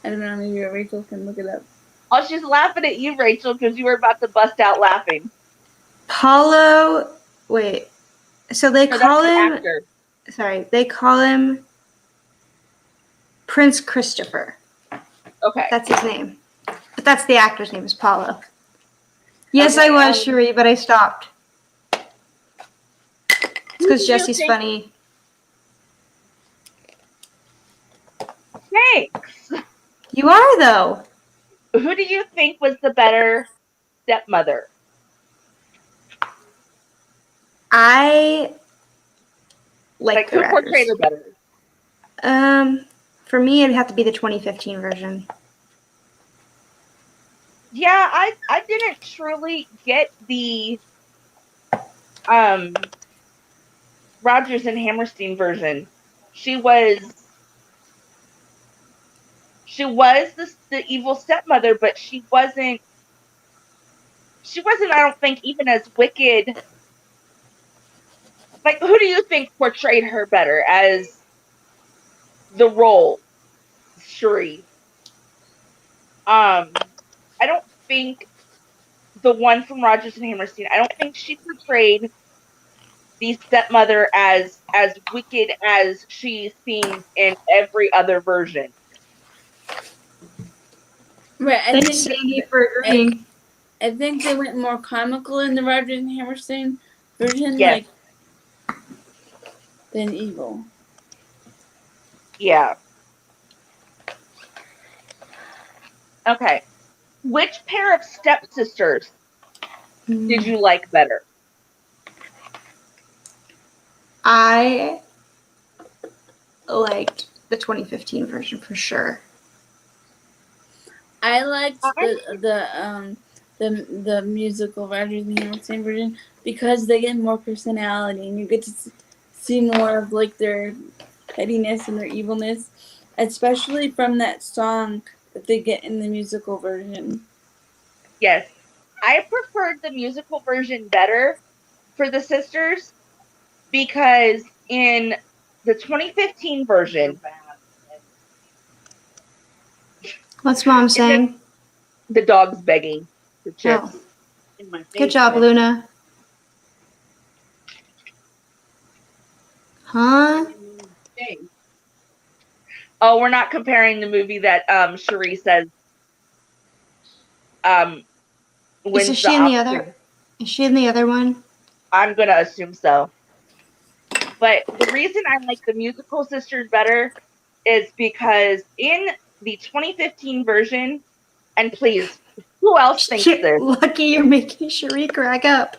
don't know, maybe Rachel can look it up. Oh, she's laughing at you, Rachel, because you were about to bust out laughing. Paulo, wait. So they No, call that's the him. actor. Sorry, they call him Prince Christopher. Okay. That's his name. But that's the actor's name is Paulo. Yes, Okay, I was, Cherie, but I stopped. It's because Jesse's funny. Thanks. You are, though. Who do you think was the better stepmother? I like the who portrayed rappers. her better? For me, it'd have to be the 2015 version. Yeah, I didn't truly get the Rogers and Hammerstein version. She was the evil stepmother, but she wasn't, I don't think, even as wicked. Like, who do you think portrayed her better as the role, Cherie? I don't think the one from Rogers and Hammerstein, I don't think she portrayed the stepmother as wicked as she seems in every other version. Right, Thanks, Sandy, for agreeing. I think they went more comical in the Rogers and Hammerstein version, Yes. than evil. Yeah. Okay. Which pair of stepsisters did you like better? I liked the 2015 version for sure. I liked the musical Rogers and Hammerstein version because they get more personality and you get to see more of their pettiness and their evilness, especially from that song that they get in the musical version. Yes. I preferred the musical version better for the sisters because in the 2015 version, What's Mom saying? The dog's begging for chips. Oh. Good job, Luna. Huh? Oh, we're not comparing the movie that Cherie says wins She the in the Oscar. other? Is she in the other one? I'm gonna assume so. But the reason I like the musical sisters better is because in the 2015 version, and please, who else thinks this? Lucky you're making Cherie crack up.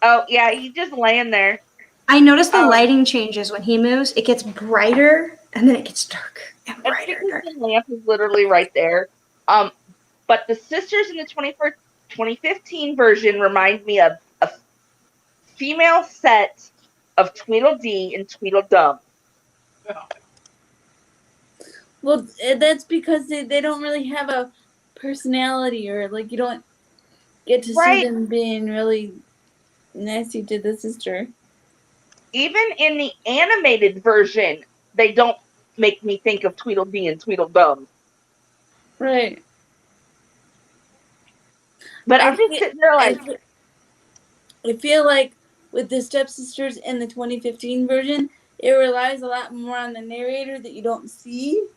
Oh yeah, he's just laying there. I noticed the lighting changes when he moves. It gets brighter and then it gets darker and brighter. The lamp is literally right there. But the sisters in the 2015 version remind me of a female set of Tweedledee and Tweedledum. Well, that's because they don't really have a personality, or you don't get to see them being really nasty to the sister. Even in the animated version, they don't make me think of Tweedledee and Tweedledum. Right. But I'm just sitting there like... I feel like with the stepsisters in the 2015 version, it relies a lot more on the narrator that you don't see.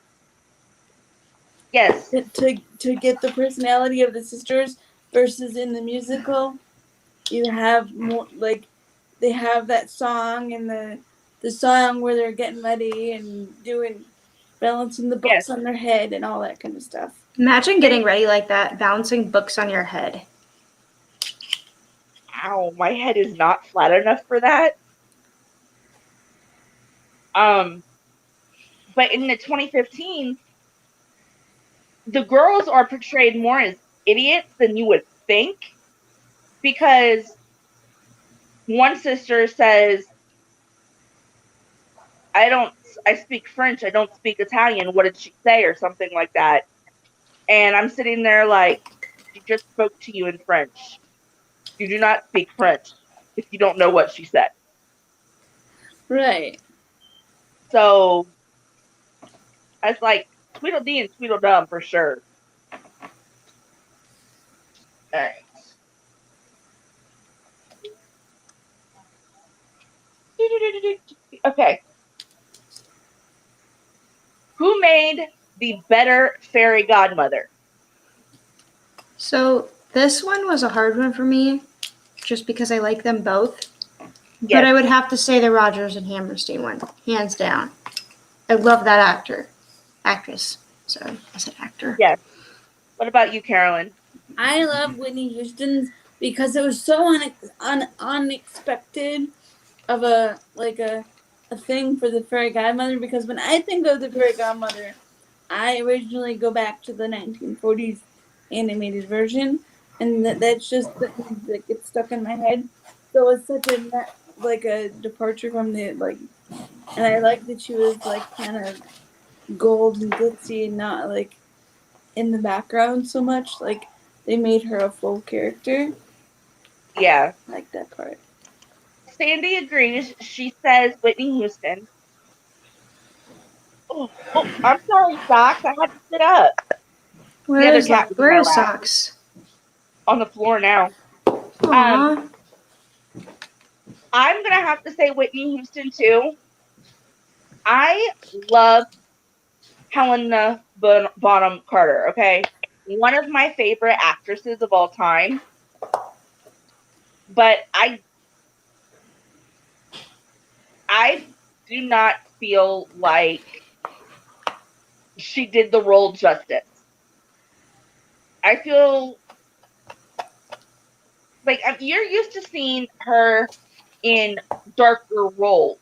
Yes. To get the personality of the sisters, versus in the musical, you have more they have that song and the song where they're getting ready and balancing the books on their head and all that kind of stuff. Imagine getting ready like that, balancing books on your head. Ow, my head is not flat enough for that. But in the 2015, the girls are portrayed more as idiots than you would think, because one sister says, I speak French, I don't speak Italian. What did she say? Or something like that. And I'm sitting there like, she just spoke to you in French. You do not speak French. if you don't know what she said. Right. So I was like, Tweedledee and Tweedledum for sure. All right. Okay. Who made the better fairy godmother? So this one was a hard one for me, just because I like them both. But Yes. I would have to say the Rogers and Hammerstein one, hands down. I love that actress. Sorry, I said actor. Yes. What about you, Carolyn? I love Whitney Houston's because it was so unexpected of a thing for the fairy godmother. Because when I think of the fairy godmother, I originally go back to the 1940s animated version, and that's just the thing that gets stuck in my head. So it's such a departure from the and I like that she was kind of gold and glitzy and not in the background so much. They made her a full character. Yeah. I like that part. Sandy agrees. She says Whitney Houston. Oh, I'm sorry, Socks. I had to sit up. The other cat was in Where my is lap. Socks? On the floor now. Aww. I'm gonna have to say Whitney Houston too. I love Helena Bonham Carter. Okay, one of my favorite actresses of all time. But I do not feel like she did the role justice. I feel like you're used to seeing her in darker roles.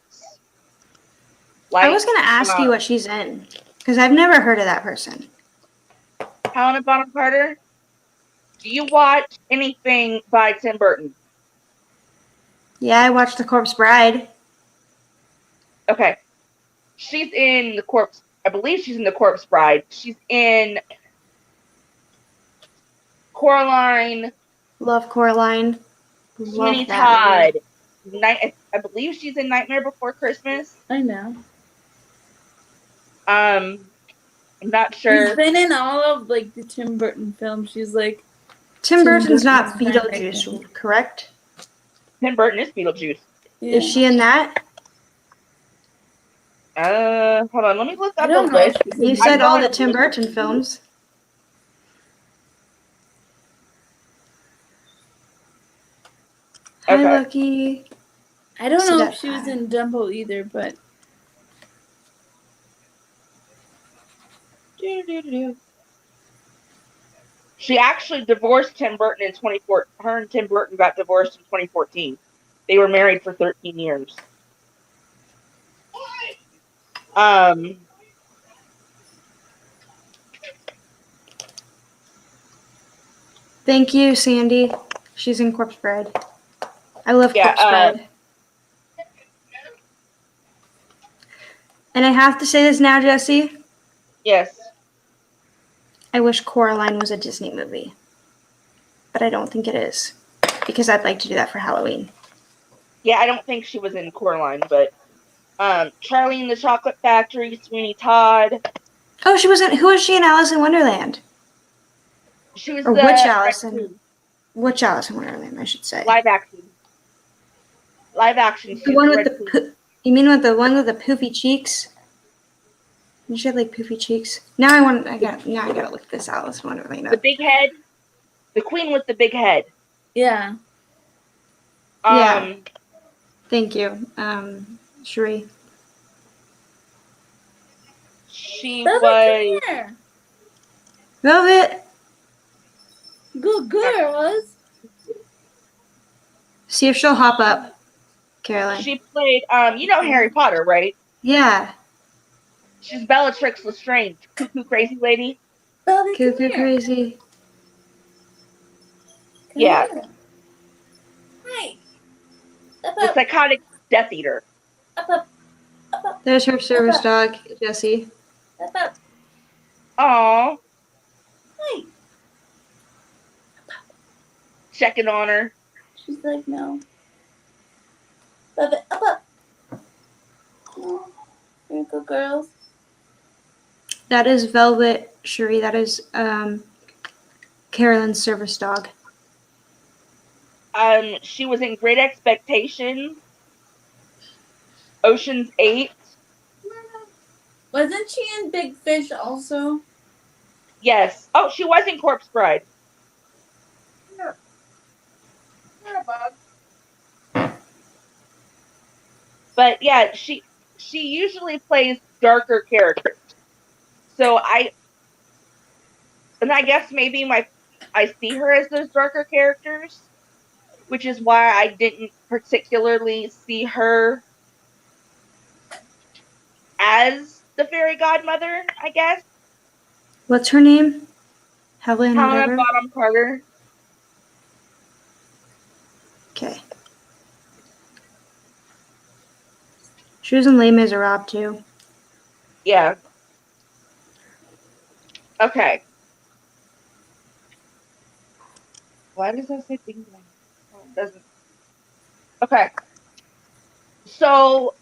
I was gonna ask you what she's in, because I've never heard of that person. Helena Bonham Carter. Do you watch anything by Tim Burton? Yeah, I watched The Corpse Bride. Okay. She's in the Corpse. I believe she's in the Corpse Bride. She's in Coraline. Love Coraline. Sweeney Love that movie. Todd. I believe she's in Nightmare Before Christmas. I know. I'm not sure. She's been in all of the Tim Burton films. She's Tim Burton's not Burton's Beetlejuice, correct? Tim Burton is Beetlejuice. Yeah. Is she in that? Hold on. Let me look I up don't the know. list. You said all the Tim Burton films. Hi, Okay. Lucky. I don't know if Sit she was up. in Dumbo either, but She actually divorced Tim Burton in 2014. Her and Tim Burton got divorced in 2014. They were married for 13 years. Thank you, Sandy. She's in Corpse Bride. I love Corpse Bride. And I have to say this now, Jesse. Yes. I wish Coraline was a Disney movie. But I don't think it is. Because I'd like to do that for Halloween. Yeah, I don't think she was in Coraline, but Charlie and the Chocolate Factory, Sweeney Todd. Oh, she was in. Who was she in Alice in Wonderland? She was Or the which Alice in? raccoon. Which Alice in Wonderland, I should say. Live action. Live action. The one with the you mean with the one with the poofy cheeks? Did she have poofy cheeks? Now I gotta look this Alice in Wonderland up. The big head. The queen with the big head. yeah. Yeah. Thank you, Cherie. She Velvet, was. come here. Velvet. Good girls. See if she'll hop up, Caroline. She played. You know Harry Potter, right? Yeah. She's Bellatrix Lestrange, cuckoo crazy lady. Velvet, come Cuckoo here. crazy. Come Yeah. here. Hi. Up, The up, psychotic Death Eater. up, up, up, up, There's her service dog, Jessie. up, up. Aww. Hi. Checking on her. She's like, no. Velvet, up, up. Oh, here you go, girls. That is Velvet, Cherie. That is Carolyn's service dog. She was in Great Expectations, Ocean's 8. Wasn't she in Big Fish also? Yes. Oh, she was in Corpse Bride. Here. Here, bug. But yeah, she usually plays darker characters. So I guess maybe I see her as those darker characters, which is why I didn't particularly see her as the fairy godmother, I guess. What's her name? Helen, Helena whatever. Bonham Carter. Okay. She was in Les Miserables too. Yeah. Okay. Why does that say ding dong? Oh, it doesn't. Okay. So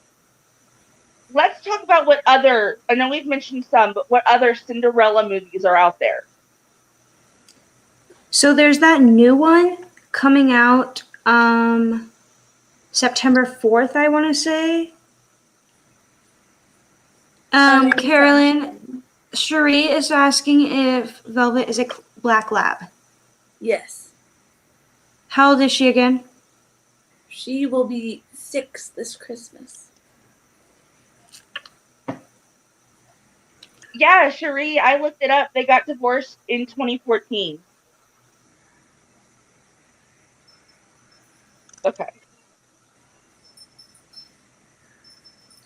let's talk about what other, I know we've mentioned some, but what other Cinderella movies are out there? So there's that new one coming out September 4th, I want to say. Carolyn, Cherie is asking if Velvet is a black lab. Yes. How old is she again? She will be 6 this Christmas. Yeah, Cherie, I looked it up. They got divorced in 2014. Okay.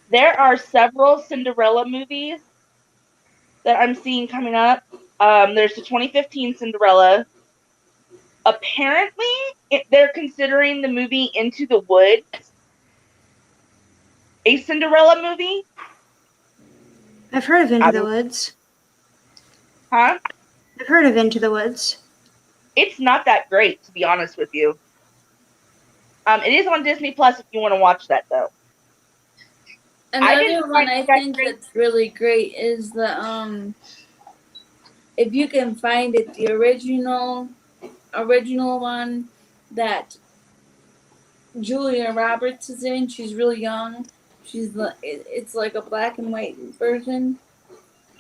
There are several Cinderella movies that I'm seeing coming up. There's the 2015 Cinderella. Apparently, they're considering the movie Into the Woods a Cinderella movie. I've heard of Into the Woods. Huh? I've heard of Into the Woods. It's not that great, to be honest with you. It is on Disney Plus if you want to watch that, though. Another one I think that's really great is the if you can find it, the original one that Julia Roberts is in. She's really young. It's like a black and white version.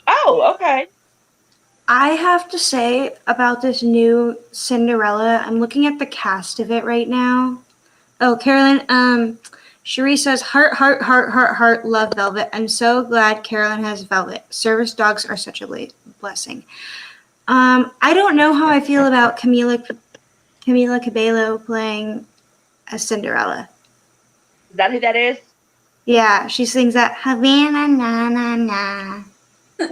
Oh, okay. I have to say about this new Cinderella, I'm looking at the cast of it right now. Oh, Carolyn, Cherie says, heart, heart, heart, heart, heart, love Velvet. I'm so glad Carolyn has Velvet. Service dogs are such a blessing. I don't know how I feel about Camila Cabello playing as Cinderella. Is that who that is? Yeah, she sings that Havana na na na. I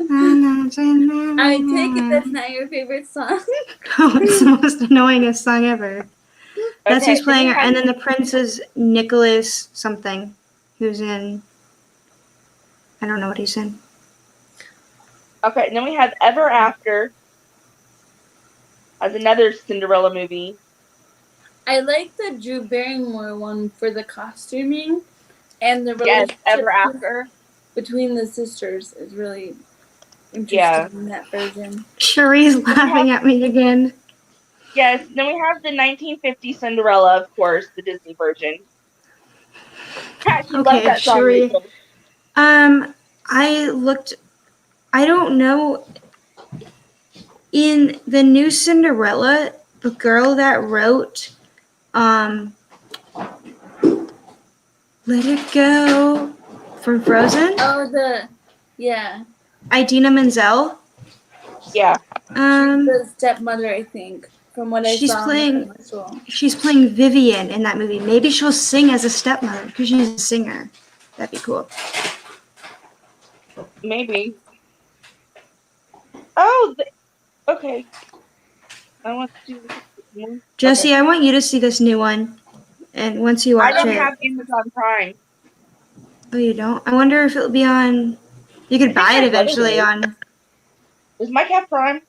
take it that's not your favorite song. Oh, it's the most annoyingest song ever. That's Okay, who's playing her. And then the prince is Nicholas something, who's in, I don't know what he's in. Okay, and then we have Ever After as another Cinderella movie. I like the Drew Barrymore one for the costuming and the relationship Ever After between the sisters is really interesting in that version. Cherie's laughing at me again. Yes, then we have the 1950 Cinderella, of course, the Disney version. She loves that song. Cherie. I don't know. In the new Cinderella, the girl that wrote Let It Go from Frozen. Oh, Idina Menzel. Yeah. She's the stepmother, I think, from what I saw in the commercial. She's playing Vivian in that movie. Maybe she'll sing as a stepmother because she's a singer. That'd be cool. Maybe. Oh, okay. I want to do Jesse, okay. I want you to see this new one. And once you watch it. I don't have Amazon Prime. Oh, you don't? I wonder if it'll be on. You could buy it eventually on. Does Mike have Prime?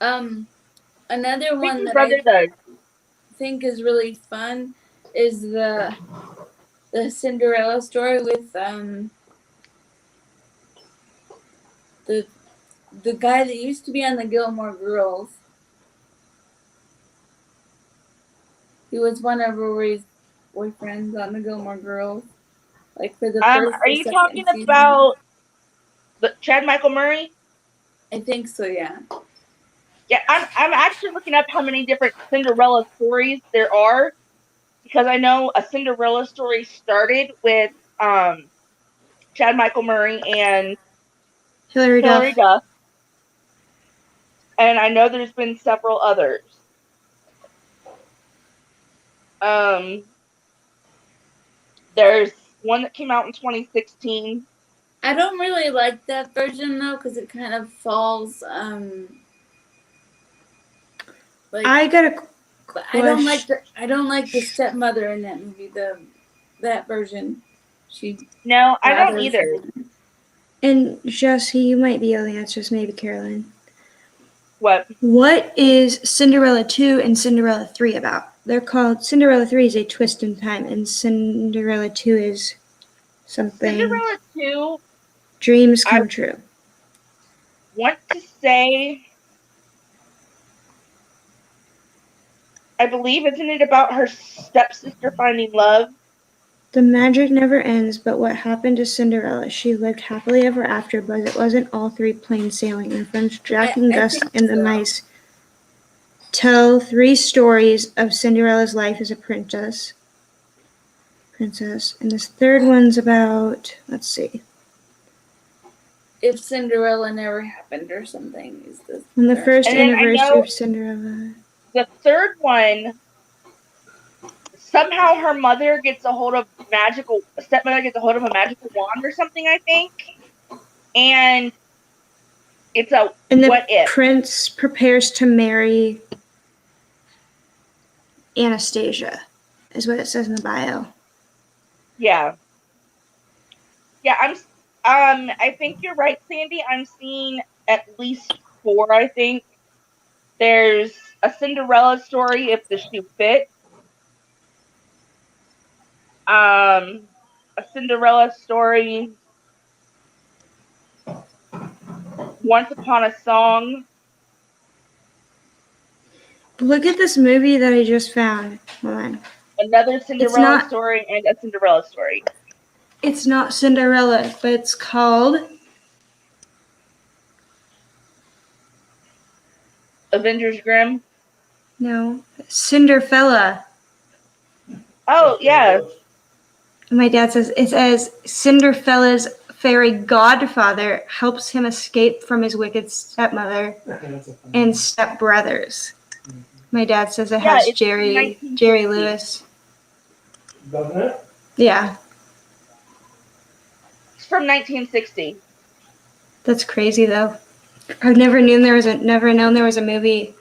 Another one that I think is really fun is the Cinderella story with the guy that used to be on the Gilmore Girls. He was one of Rory's boyfriends on the Gilmore Girls, like for the first Are or you second talking season. about the Chad Michael Murray? I think so, yeah. Yeah, I'm actually looking up how many different Cinderella stories there are, because I know a Cinderella story started with Chad Michael Murray and Hilary Hilary Duff. Duff, and I know there's been several others. There's one that came out in 2016. I don't really like that version though, because it kind of falls like I got a I don't like question. I don't like the stepmother in that movie. That version. No, I don't bothers either. me. And Jesse, you might be able to answer this, maybe Carolyn. What? What is Cinderella 2 and Cinderella 3 about? They're called Cinderella 3 is a twist in time, and Cinderella 2 is something Cinderella 2, dreams I come true. want to say, I believe, isn't it about her stepsister finding love? The magic never ends, but what happened to Cinderella? She lived happily ever after, but it wasn't all three plain sailing. Her friends Jack and I Gus think and the so. mice tell three stories of Cinderella's life as a princess. And this third one's about, let's see. If Cinderella never happened or something, is this? On the first And then I anniversary know of Cinderella. the third one, somehow her mother gets a hold of stepmother gets a hold of a magical wand or something, I think. And it's a And the what if. prince prepares to marry Anastasia, is what it says in the bio. Yeah. Yeah, I think you're right, Sandy. I'm seeing at least 4, I think. There's a Cinderella story, If the Shoe Fits. A Cinderella story, Once Upon a Song. Look at this movie that I just found. Hold on. Another Cinderella story, and a Cinderella story. It's not Cinderella, but it's called Avengers Grimm. No, Cinderfella. Oh, yeah. My dad says it says Cinderfella's fairy godfather helps him escape from his wicked stepmother and stepbrothers. My dad says it has it's Jerry 1960. Lewis. Doesn't it? Yeah, It's from 1960. that's crazy though. I've never known there was a movie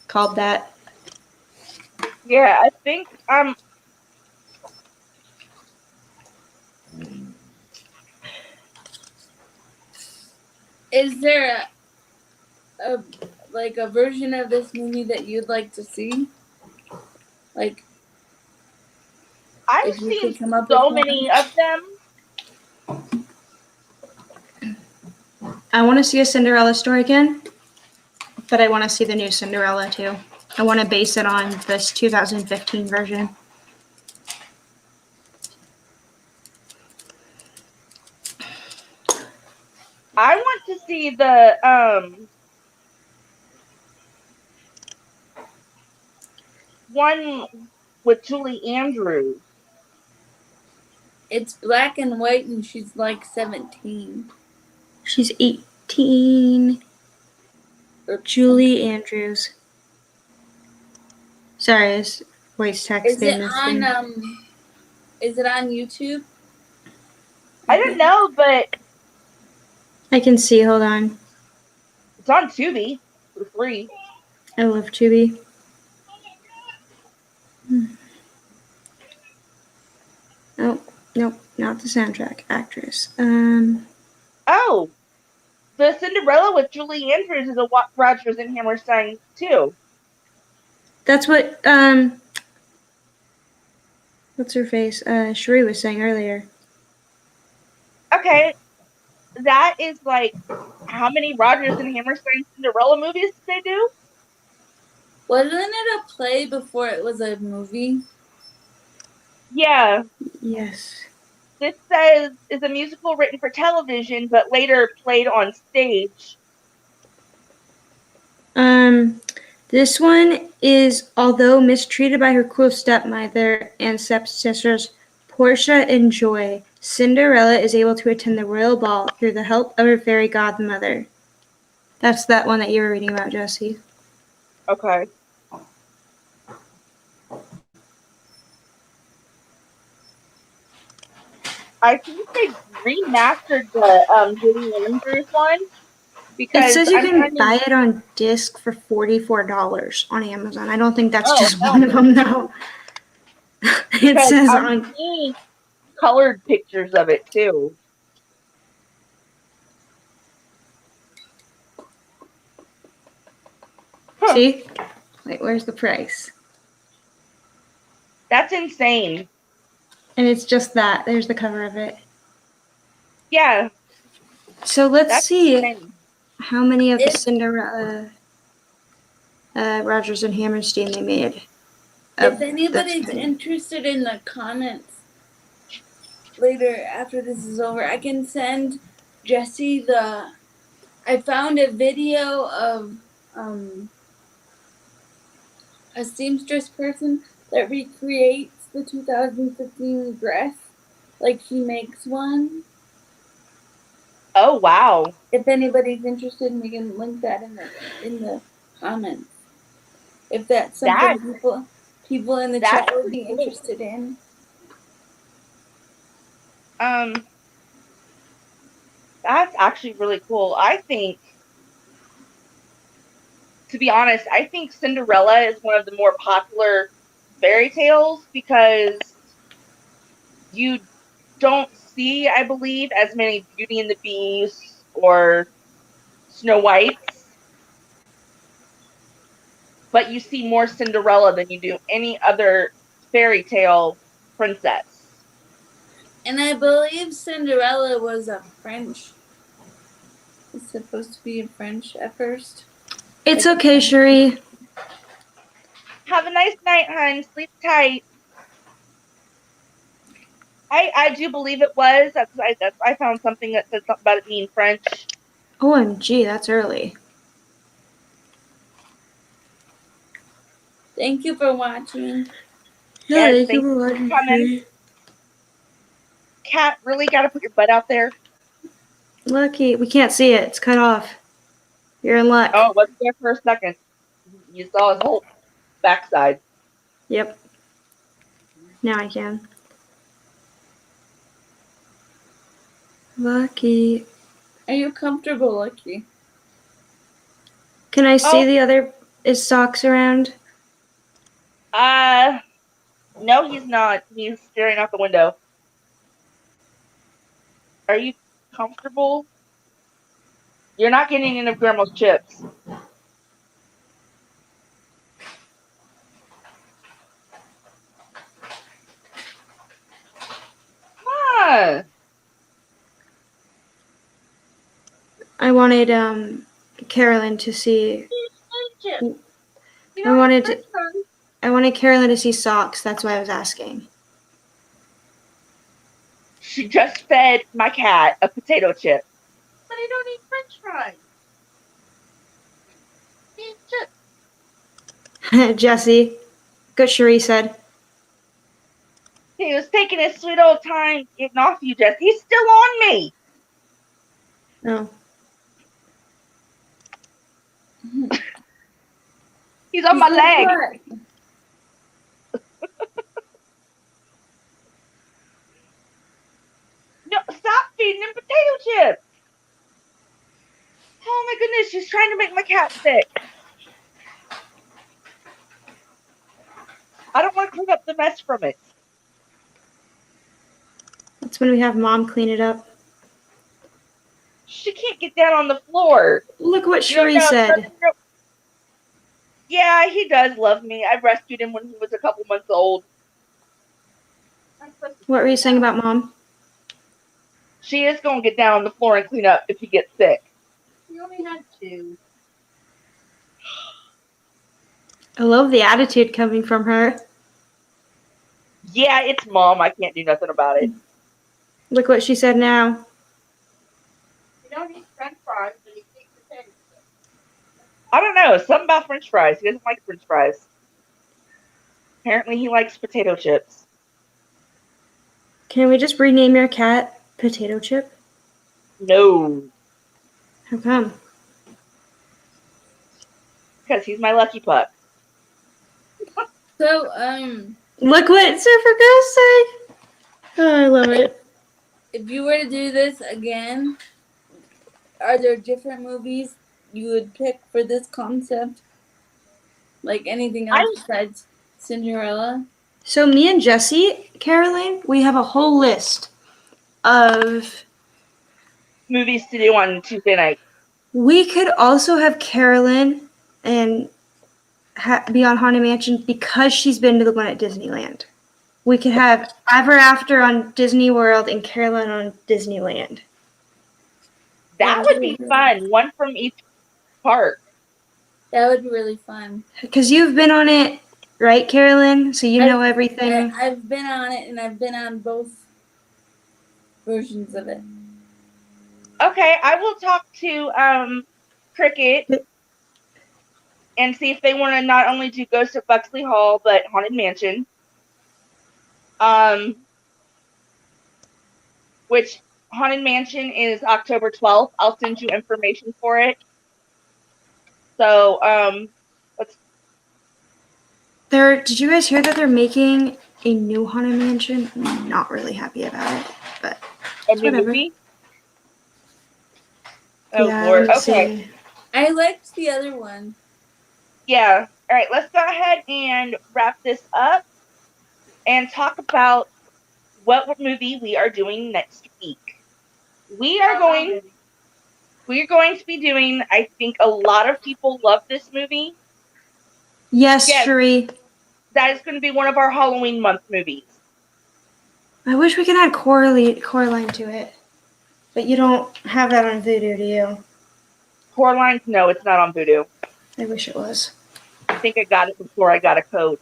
called that. Yeah, I think Is there a version of this movie that you'd like to see? Like, I've if you seen could come up so with many one? of them. I want to see a Cinderella story again, but I want to see the new Cinderella too. I want to base it on this 2015 version. I want to see the one with Julie Andrews. It's black and white, and she's like 17. She's 18. Julie Andrews. Sorry, this voice text Is it this on thing. Is it on YouTube? I don't know, but I can see. Hold on. it's on Tubi for free. I love Tubi. Oh, nope, not the soundtrack. Actress. Oh, the Cinderella with Julie Andrews is a Rogers and Hammerstein too. That's what What's her face? Sheree was saying earlier. Okay, that is like, how many Rogers and Hammerstein Cinderella movies did they do? Wasn't it a play before it was a movie? Yeah, Yes. this says is a musical written for television, but later played on stage. This one is, although mistreated by her cruel stepmother and stepsisters, Portia and Joy, Cinderella is able to attend the royal ball through the help of her fairy godmother. That's that one that you were reading about, Jesse. Okay. I think they remastered the Julie Andrews one It because says you I'm can trying to. buy it on disc for $44 on Amazon. I don't think that's Oh, just hell one of no. them, though. It Because says I'm on. seeing colored pictures of it too. Huh. See? Wait, where's the price? That's insane. And it's just that. There's the cover of it. Yeah, So let's that's see insane. how many of the If- Cinderella Rogers and Hammerstein they made. If anybody's kind. interested in the comments later after this is over, I can send Jesse the. I found a video of a seamstress person that recreates the 2015 dress. Like she makes one. Oh wow. If anybody's interested, we can link that in the comments. If that's something people in the That's chat would be cool. interested in. That's actually really cool. I think, to be honest, I think Cinderella is one of the more popular fairy tales because you don't see, I believe, as many Beauty and the Beast or Snow Whites, but you see more Cinderella than you do any other fairy tale princess. And I believe Cinderella was a French. It's supposed to be in French at first. It's okay, Cherie. Have a nice night, hon. Sleep tight. I do believe it was. I found something that said something about it being French. OMG, that's early. Thank you for watching. Yeah, Yes, thank you thank for you watching, for coming. Cherie. Cat, really got to put your butt out there. Lucky. We can't see it. It's cut off. You're in luck. Oh, it wasn't there for a second. You saw his whole backside. Yep. Now I can. Lucky. Are you comfortable, Lucky? Can I see Oh. the other is socks around? No, he's not. He's staring out the window. Are you comfortable? You're not getting any of Grandma's chips. Come on. I wanted Carolyn to see. I wanted Carolyn to see socks. That's why I was asking. She just fed my cat a potato chip. But I don't eat French fries. Eat chips. Jesse, good Cherie said. He was taking his sweet old time getting off you, Jess. He's still on me. Oh. He's on my leg. What? No, stop feeding him potato chips. Oh my goodness, she's trying to make my cat sick. I don't want to clean up the mess from it. That's when we have Mom clean it up. She can't get down on the floor. Look what Cherie said. Yeah, he does love me. I rescued him when he was a couple months old. What were you saying about Mom? She is going to get down on the floor and clean up if he gets sick. He only had 2. I love the attitude coming from her. Yeah, it's Mom. I can't do nothing about it. Look what she said now. You don't eat French fries, but you eat potato chips. I don't know. Something about French fries. He doesn't like French fries. Apparently, he likes potato chips. Can we just rename your cat Potato Chip? No, How come? because he's my lucky pup. So, Look what Surfer Girls say. Oh, I love it. if you were to do this again, are there different movies you would pick for this concept? Like anything else besides Cinderella? So me and Jessie, Caroline, we have a whole list of. Movies to do on Tuesday night. We could also have Carolyn and be on Haunted Mansion because she's been to the one at Disneyland. We could have Ever After on Disney World and Carolyn on Disneyland. That would be fun. One from each park. That would be really fun. Because you've been on it, right, Carolyn? So you know everything. I've been on it, and I've been on both versions of it. Okay, I will talk to Cricket and see if they want to not only do Ghost of Buxley Hall, but Haunted Mansion. Which Haunted Mansion is October 12th. I'll send you information for it. So, Did you guys hear that they're making a new Haunted Mansion? I'm not really happy about it, but a new whatever. movie? Oh, yeah, Lord. let me Okay. see. I liked the other one. Yeah. All right, let's go ahead and wrap this up and talk about what movie we are doing next week. We are going to be doing, I think a lot of people love this movie. Yes, Yes. Cherie. That is going to be one of our Halloween month movies. I wish we could add Coraline to it. But you don't have that on Vudu, do you? Coraline? No, it's not on Vudu. I wish it was. I think I got it before I got a code.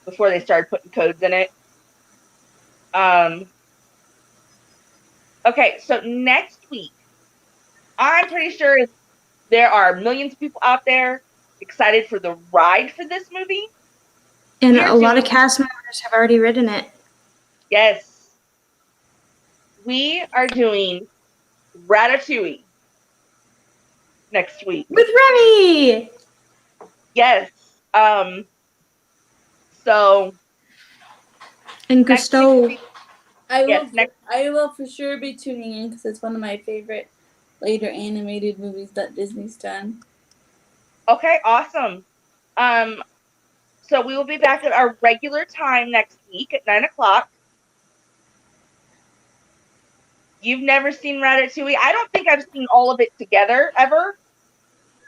Before they started putting codes in it. Okay, so next week, I'm pretty sure there are millions of people out there excited for the ride for this movie. And a lot of cast members have already written it. Yes. We are doing Ratatouille next week. With Remy! Yes. So. And Gusteau. I will for sure be tuning in because it's one of my favorite later animated movies that Disney's done. Okay, awesome. So we will be back at our regular time next week at 9:00. You've never seen Ratatouille? I don't think I've seen all of it together ever.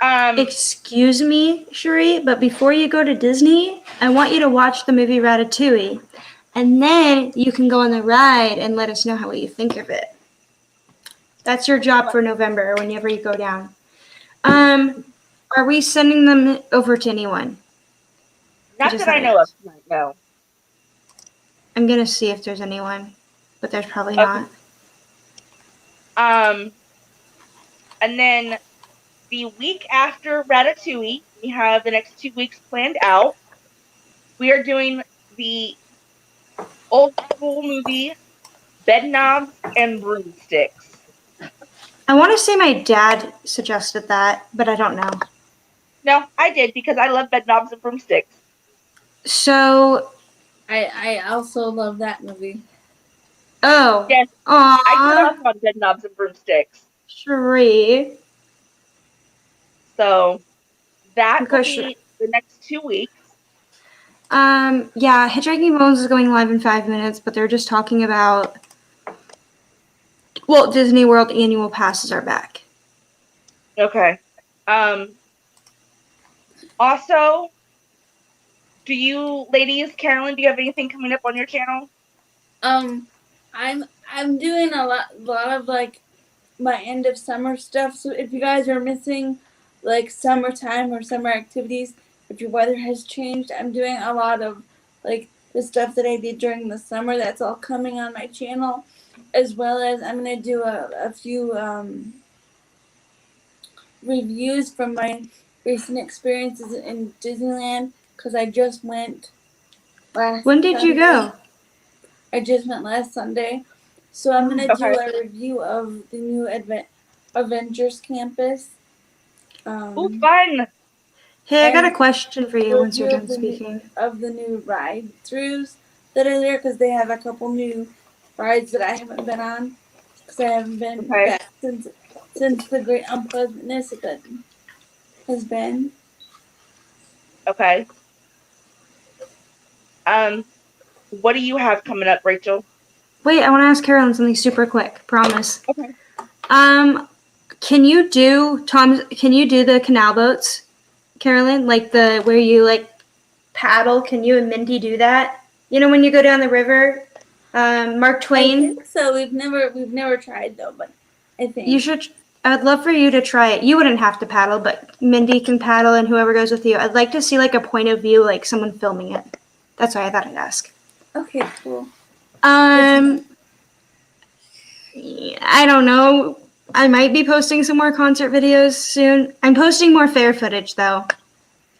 Excuse me, Cherie, but before you go to Disney, I want you to watch the movie Ratatouille. And then you can go on the ride and let us know what you think of it. That's your job for November, whenever you go down. Are we sending them over to anyone? Not that I know of tonight, no. I'm going to see if there's anyone, but there's probably Okay. not. And then the week after Ratatouille, we have the next 2 weeks planned out. We are doing the old school movie, Bedknobs and Broomsticks. I want to say my dad suggested that, but I don't know. No, I did because I love Bedknobs and Broomsticks. So. I also love that movie. Oh. Yes. Aww. I grew up on Bedknobs and Broomsticks. Cherie. So that will be the next 2 weeks. Yeah, Hitchhiking Bones is going live in 5 minutes, but they're just talking about Walt Disney World annual passes are back. Okay. Also, do you ladies, Carolyn, do you have anything coming up on your channel? I'm doing a lot of like my end of summer stuff. So if you guys are missing like summertime or summer activities, if your weather has changed, I'm doing a lot of like the stuff that I did during the summer. That's all coming on my channel, as well as I'm gonna do a few reviews from my recent experiences in Disneyland because I just went last When did you Sunday. go? I just went last Sunday. So I'm gonna do Okay. a review of the new Avengers campus. Oh, fun. Hey, I got a And question for you a once you're review done speaking. of the new ride throughs that are there because they have a couple new rides that I haven't been on because I haven't been Okay. back since the great unpleasantness has been. Okay. What do you have coming up, Rachel? Wait, I want to ask Carolyn something super quick. Promise. Okay. Can you do Can you do the canal boats, Carolyn? Like the where you like paddle? Can you and Mindy do that? You know when you go down the river. Mark I Twain. think so. We've never tried though, but I think You should. I would love for you to try it. You wouldn't have to paddle, but Mindy can paddle, and whoever goes with you. I'd like to see like a point of view, like someone filming it. That's why I thought I'd ask. Okay, cool. I don't know. I might be posting some more concert videos soon. I'm posting more fair footage though.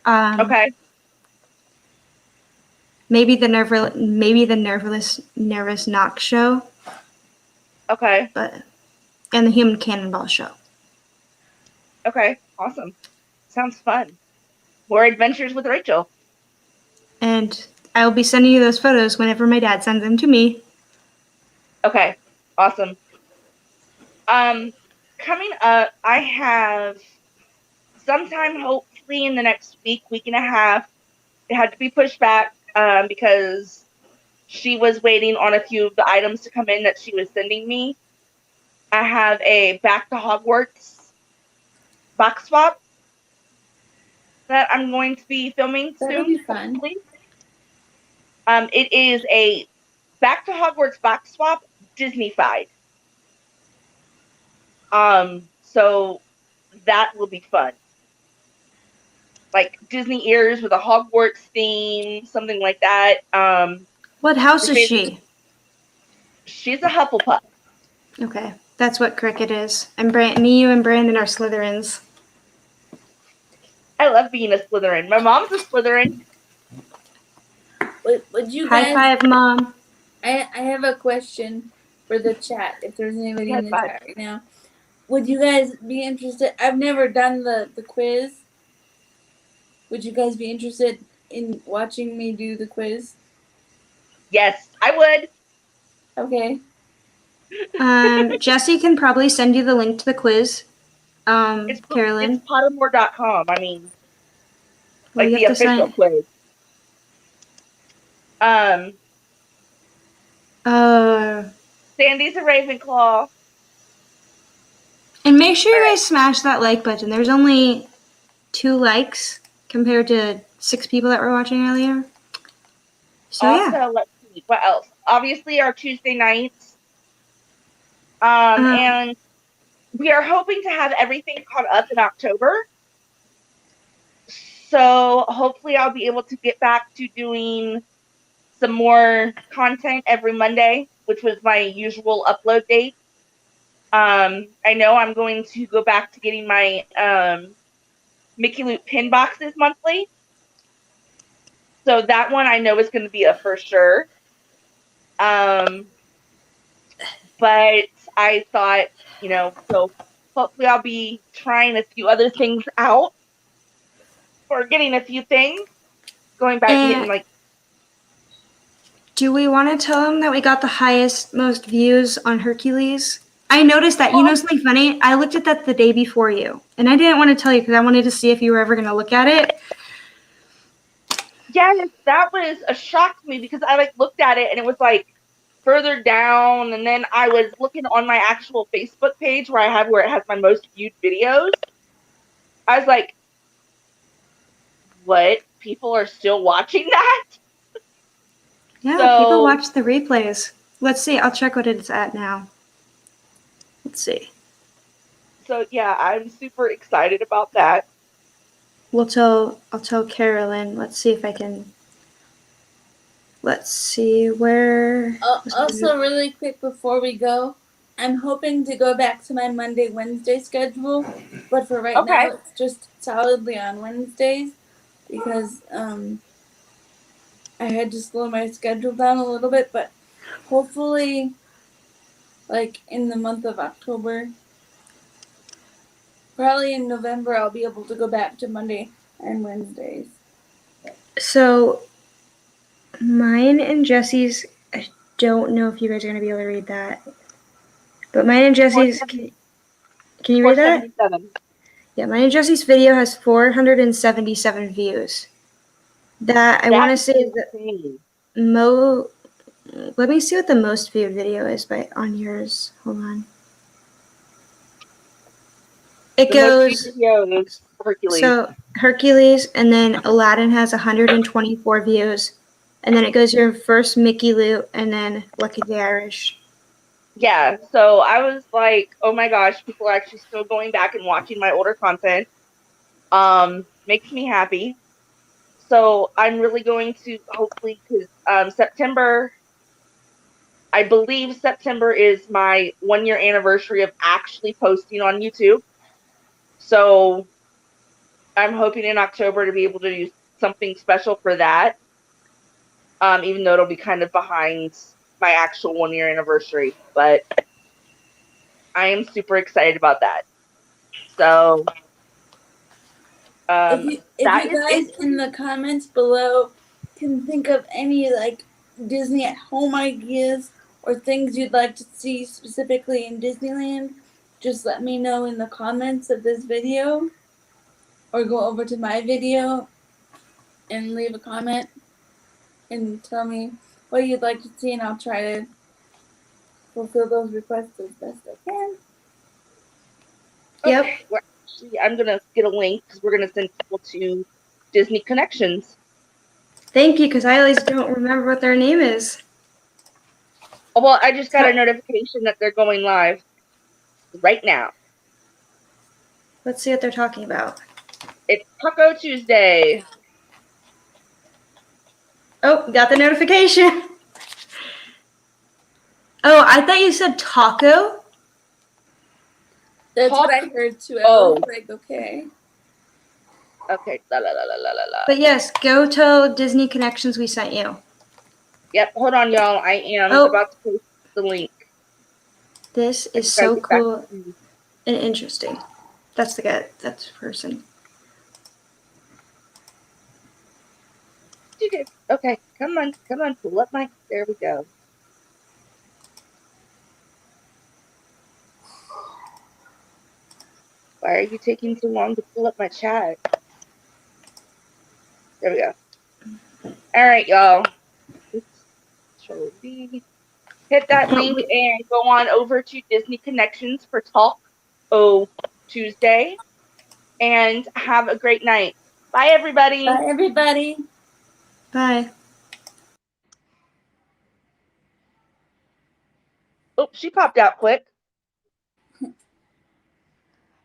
Okay. Maybe the nervous knock show, Okay. and the human cannonball show. Okay. Awesome. Sounds fun. More adventures with Rachel. And I will be sending you those photos whenever my dad sends them to me. Okay. Awesome. Coming up, I have sometime hopefully in the next week and a half. It had to be pushed back because she was waiting on a few of the items to come in that she was sending me. I have a Back to Hogwarts box swap that I'm going to be filming That'll soon, be fun. hopefully. It is a Back to Hogwarts box swap Disney-fied. So that will be fun. Like Disney ears with a Hogwarts theme, something like that. What house is she? She's a Hufflepuff. Okay, that's what Cricket is. And me, you, and Brandon are Slytherins. I love being a Slytherin. My mom's a Slytherin. Would you High guys? five, Mom. I have a question for the chat. If there's anybody in the High five. chat right now, would you guys be interested? I've never done the quiz. Would you guys be interested in watching me do the quiz? Yes, I would. Okay. Jesse can probably send you the link to the quiz. It's Carolyn. Pottermore.com. I mean, Well, like you the have to official sign. quiz. Sandy's a Ravenclaw. And make sure you guys smash that like button. There's only 2 likes compared to 6 people that were watching earlier. So Also, yeah. let's see what else. Obviously, our Tuesday nights. And we are hoping to have everything caught up in October. So hopefully, I'll be able to get back to doing some more content every Monday, which was my usual upload date. I know I'm going to go back to getting my Mickey Loop pin boxes monthly. So that one I know is going to be a for sure. But I thought, so hopefully I'll be trying a few other things out or getting a few things, going back to hitting like. Do we want to tell them that we got the most views on Hercules? I noticed that. You know something funny? I looked at that the day before you, and I didn't want to tell you because I wanted to see if you were ever going to look at it. Yes, that was a shock to me because I looked at it and it was further down, and then I was looking on my actual Facebook page where it has my most viewed videos. I was like, what? People are still watching that? Yeah, So, people watch the replays. Let's see. I'll check what it's at now. Let's see. So yeah, I'm super excited about that. I'll tell Carolyn. Let's see if I can. Let's see where. Also, really quick before we go, I'm hoping to go back to my Monday, Wednesday schedule, but for right Okay. now, it's just solidly on Wednesdays because I had to slow my schedule down a little bit, but hopefully, like in the month of October, probably in November, I'll be able to go back to Monday and Wednesdays. So, mine and Jesse's. I don't know if you guys are gonna be able to read that, but mine and Jesse's. Can you read that? 477. Yeah, mine and Jesse's video has 477 views. That I want to That's say is the insane. Let me see what the most viewed video is on yours. Hold on. It The most goes viewed video is Hercules. so Hercules, and then Aladdin has 124 views, and then it goes your first Mickey Loot, and then Lucky the Irish. Yeah, so I was like, oh my gosh, people are actually still going back and watching my older content. Makes me happy. So I'm really going to hopefully, because September, I believe September is my 1 year anniversary of actually posting on YouTube. So I'm hoping in October to be able to do something special for that. Even though it'll be kind of behind my actual 1 year anniversary, but I am super excited about that. So If you that is guys it. in the comments below can think of any like Disney at home ideas or things you'd like to see specifically in Disneyland, just let me know in the comments of this video or go over to my video and leave a comment and tell me what you'd like to see, and I'll try to fulfill those requests as best I can. Yep. Okay, well, actually, I'm gonna get a link because we're gonna send people to Disney Connections. Thank you, because I always don't remember what their name is. Oh, well, I just got a notification that they're going live right now. Let's see what they're talking about. It's Taco Tuesday. Oh, got the notification. Oh, I thought you said taco. That's what I heard too. I was like, okay. Okay. La, la, la, la, la, la. But yes, go to Disney Connections we sent you. Yep, hold on, y'all. I am about to post the link. This is so cool and interesting. That's the guy. That's the person. Okay, come on, pull up my. There we go. Why are you taking so long to pull up my chat? There we go. All right, y'all. Hit that link and go on over to Disney Connections for Talk Tuesday. And have a great night. Bye, everybody. Bye, everybody. Bye. Oh, she popped out quick.